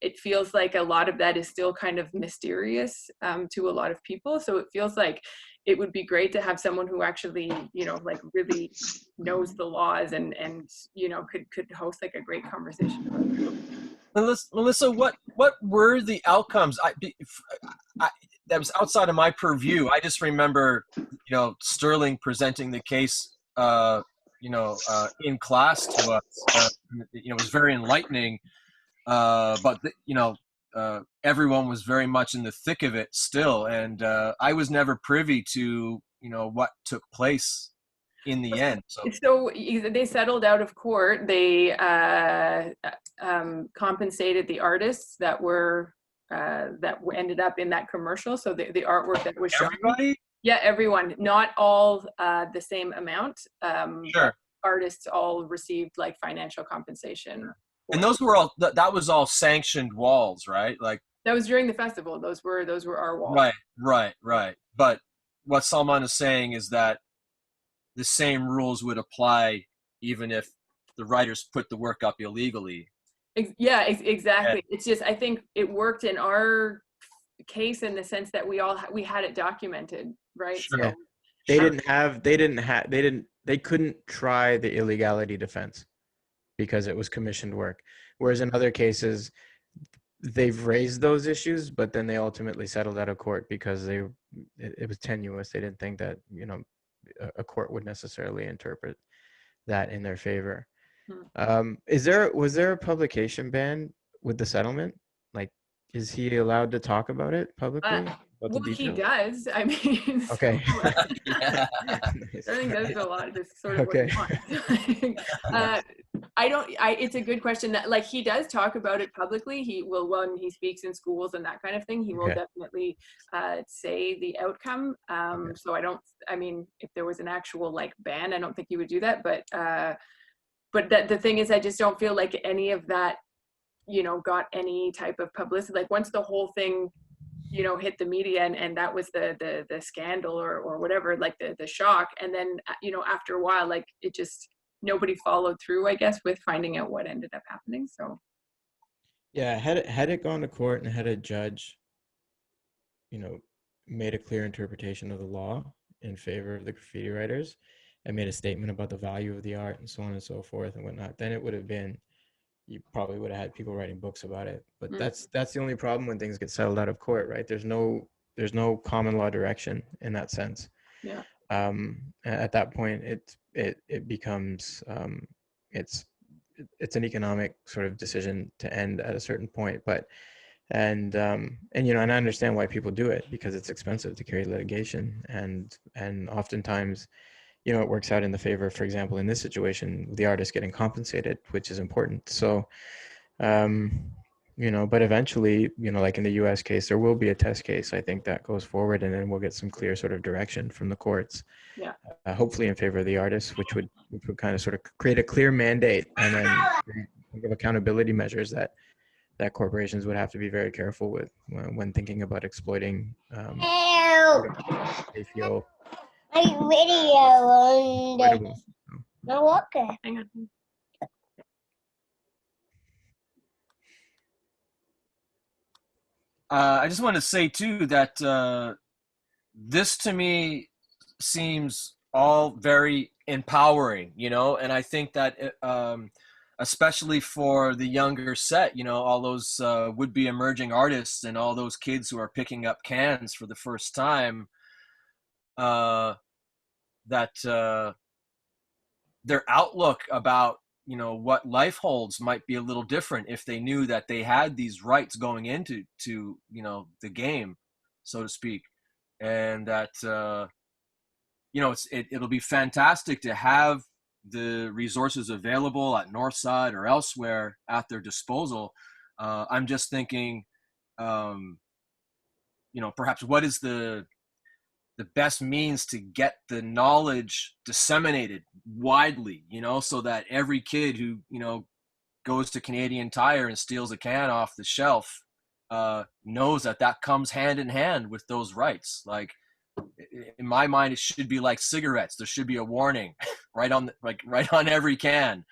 It feels like a lot of that is still kind of mysterious to a lot of people. So it feels like it would be great to have someone who actually, really knows the laws and could host a great conversation. Melissa, what were the outcomes? That was outside of my purview. I just remember, Sterling presenting the case, in class to us. It was very enlightening. But everyone was very much in the thick of it still, and I was never privy to what took place in the end. So they settled out of court. They compensated the artists that ended up in that commercial. So the artwork that was shown. Everybody? Yeah, everyone. Not all the same amount. Sure. Artists all received financial compensation. And those were all that was all sanctioned walls, right? That was during the festival. Those were our walls. Right. But what Salman is saying is that the same rules would apply even if the writers put the work up illegally. Yeah, exactly. Yeah. It's just, I think it worked in our case in the sense that we had it documented, right? Sure. So, yeah. They couldn't try the illegality defense because it was commissioned work. Whereas in other cases, they've raised those issues, but then they ultimately settled out of court because it was tenuous. They didn't think that, a court would necessarily interpret that in their favor. Was there a publication ban with the settlement? Is he allowed to talk about it publicly? about the Well, he details? does. I mean, Okay. Yeah. Nice. Sterling does a lot. That's sort of what Okay. he wants. I don't. It's a good question. That like he does talk about it publicly. He will when he speaks in schools and that kind of thing. He will Okay. definitely say the outcome. Okay. So I don't. I mean, if there was an actual like ban, I don't think he would do that. But that the thing is, I just don't feel like any of that, got any type of publicity. Like once the whole thing, hit the media and that was the scandal or whatever, like the shock. And then, after a while, like it just, nobody followed through, I guess, with finding out what ended up happening. So, Yeah, had it gone to court and had a judge, you know, made a clear interpretation of the law in favor of the graffiti writers and made a statement about the value of the art and so on and so forth and whatnot, then it would have been, you probably would have had people writing books about it. But that's the only problem when things get settled out of court, right? There's no common law direction in that sense. yeah. At that point, it becomes it's it's an economic sort of decision to end at a certain point. But and I understand why people do it, because it's expensive to carry litigation, and oftentimes, it works out in the favor. For example, in this situation, the artist getting compensated, which is important. So, but eventually, like in the U.S. case, there will be a test case, I think, that goes forward, and then we'll get some clear sort of direction from the courts, Yeah. hopefully in favor of the artists, which would kind of sort of create a clear mandate, and then think of accountability measures that corporations would have to be very careful with when thinking about exploiting they feel video on exploitable. the walker. Hang on. I just want to say too that this to me seems all very empowering, and I think that especially for the younger set, all those would-be emerging artists and all those kids who are picking up cans for the first time, that their outlook about what life holds might be a little different if they knew that they had these rights going into the game, so to speak, and that it'll be fantastic to have the resources available at Northside or elsewhere at their disposal. I'm just thinking, perhaps what is the best means to get the knowledge disseminated widely, so that every kid who, goes to Canadian Tire and steals a can off the shelf knows that comes hand in hand with those rights. Like, in my mind, it should be like cigarettes. There should be a warning right on every can,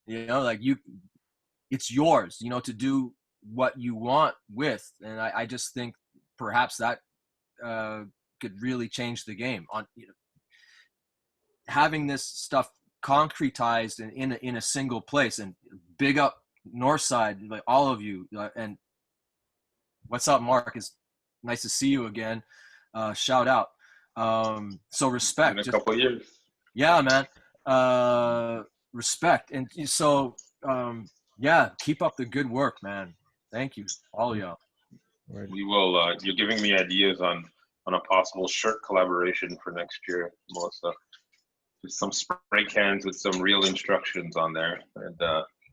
it's yours, to do what you want with. And I just think perhaps that could really change the game on having this stuff concretized in a single place. And big up Northside, like all of you, and what's up, Mark? It's nice to see you again. Shout out. So respect. In a couple of years. Yeah, man. Respect. And so keep up the good work, man. Thank you, all of y'all. We will. You're giving me ideas on a possible shirt collaboration for next year, Melissa. Just some spray cans with some real instructions on there, and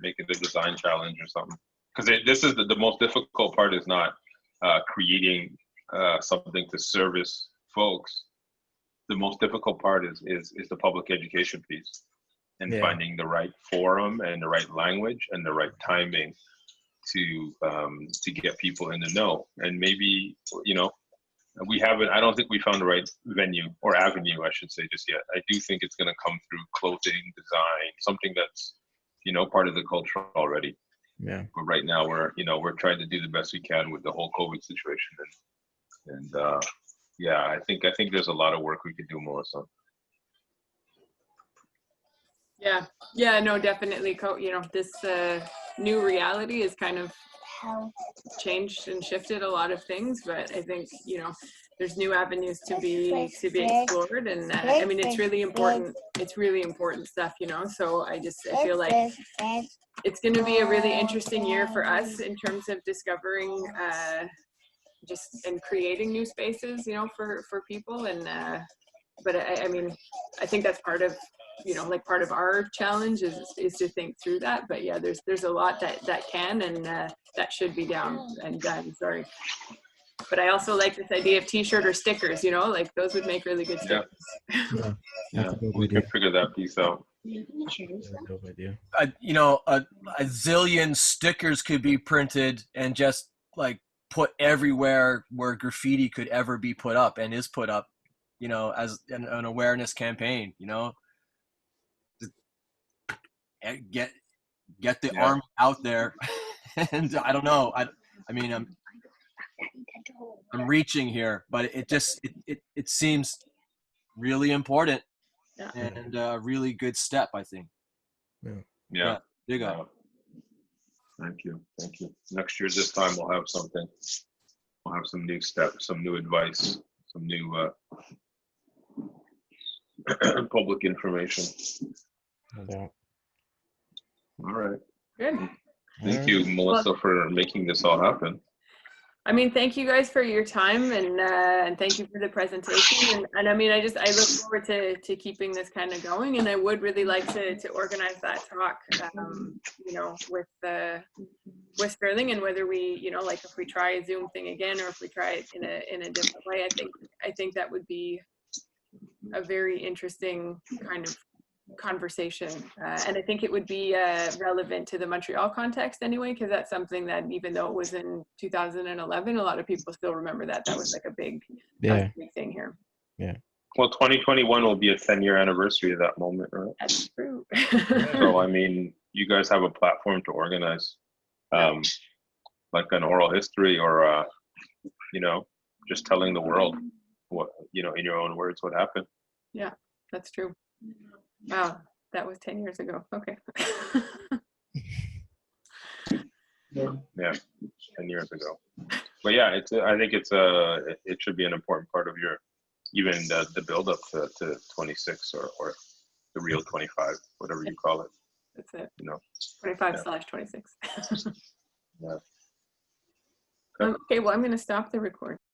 make it a design challenge or something. Because this is the most difficult part, is not creating something to service folks. The most difficult part is the public education piece, and finding the right forum and the right language and the right timing to get people in the know. And maybe, we haven't, I don't think we found the right venue or avenue, I should say, just yet. I do think it's going to come through clothing, design, something that's, part of the culture already. Yeah. But right now we're trying to do the best we can with the whole COVID situation. And I think there's a lot of work we could do, Melissa. Yeah, no, definitely. This new reality has kind of changed and shifted a lot of things, but I think there's new avenues to be explored, and I mean it's really important. It's really important stuff, So I feel like it's going to be a really interesting year for us in terms of discovering just and creating new spaces, you know, for people. And but I mean, I think that's part of, you know, like part of our challenge is to think through that. But yeah, there's a lot that can and that should be down and done. Sorry. But I also like this idea of t-shirt or stickers, you know, like those would make really good stickers. Yeah, Yeah, that's a dope we idea. can figure that piece out. That's a dope idea. You know, a zillion stickers could be printed and just like put everywhere where graffiti could ever be put up and is put up, you know, as an awareness campaign, you know. Get the Yeah. army out there. And I don't know, I mean, I'm reaching here, but it seems really important. Yeah. And a really good step, I think. Yeah. Big up. Thank you. Next year, this time we'll have something. We'll have some new steps, some new advice, some new public information. No doubt. All right. Good. Thank you, Melissa, for making this all happen. I mean, thank you guys for your time and thank you for the presentation. And I mean, I look forward to keeping this kind of going, and I would really like to organize that talk, you know, with Sterling, and whether we, you know, like if we try a Zoom thing again or if we try it in a different way. I think that would be a very interesting kind of conversation, and I think it would be relevant to the Montreal context anyway, because that's something that even though it was in 2011, a lot of people still remember that was like a big thing here. Yeah. Well, 2021 will be a 10-year anniversary of that moment, right? That's true. So I mean, you guys have a platform to organize, like an oral history or you know, just telling the world what, you know, in your own words, what happened. Yeah, that's true. Wow, that was 10 years ago. Okay. Yeah, 10 years ago. But yeah, I think it should be an important part of your, even the build up to 26 or the real 25, whatever you call it. That's it. You know. 25/26. Yeah. Okay, well, I'm going to stop the recording.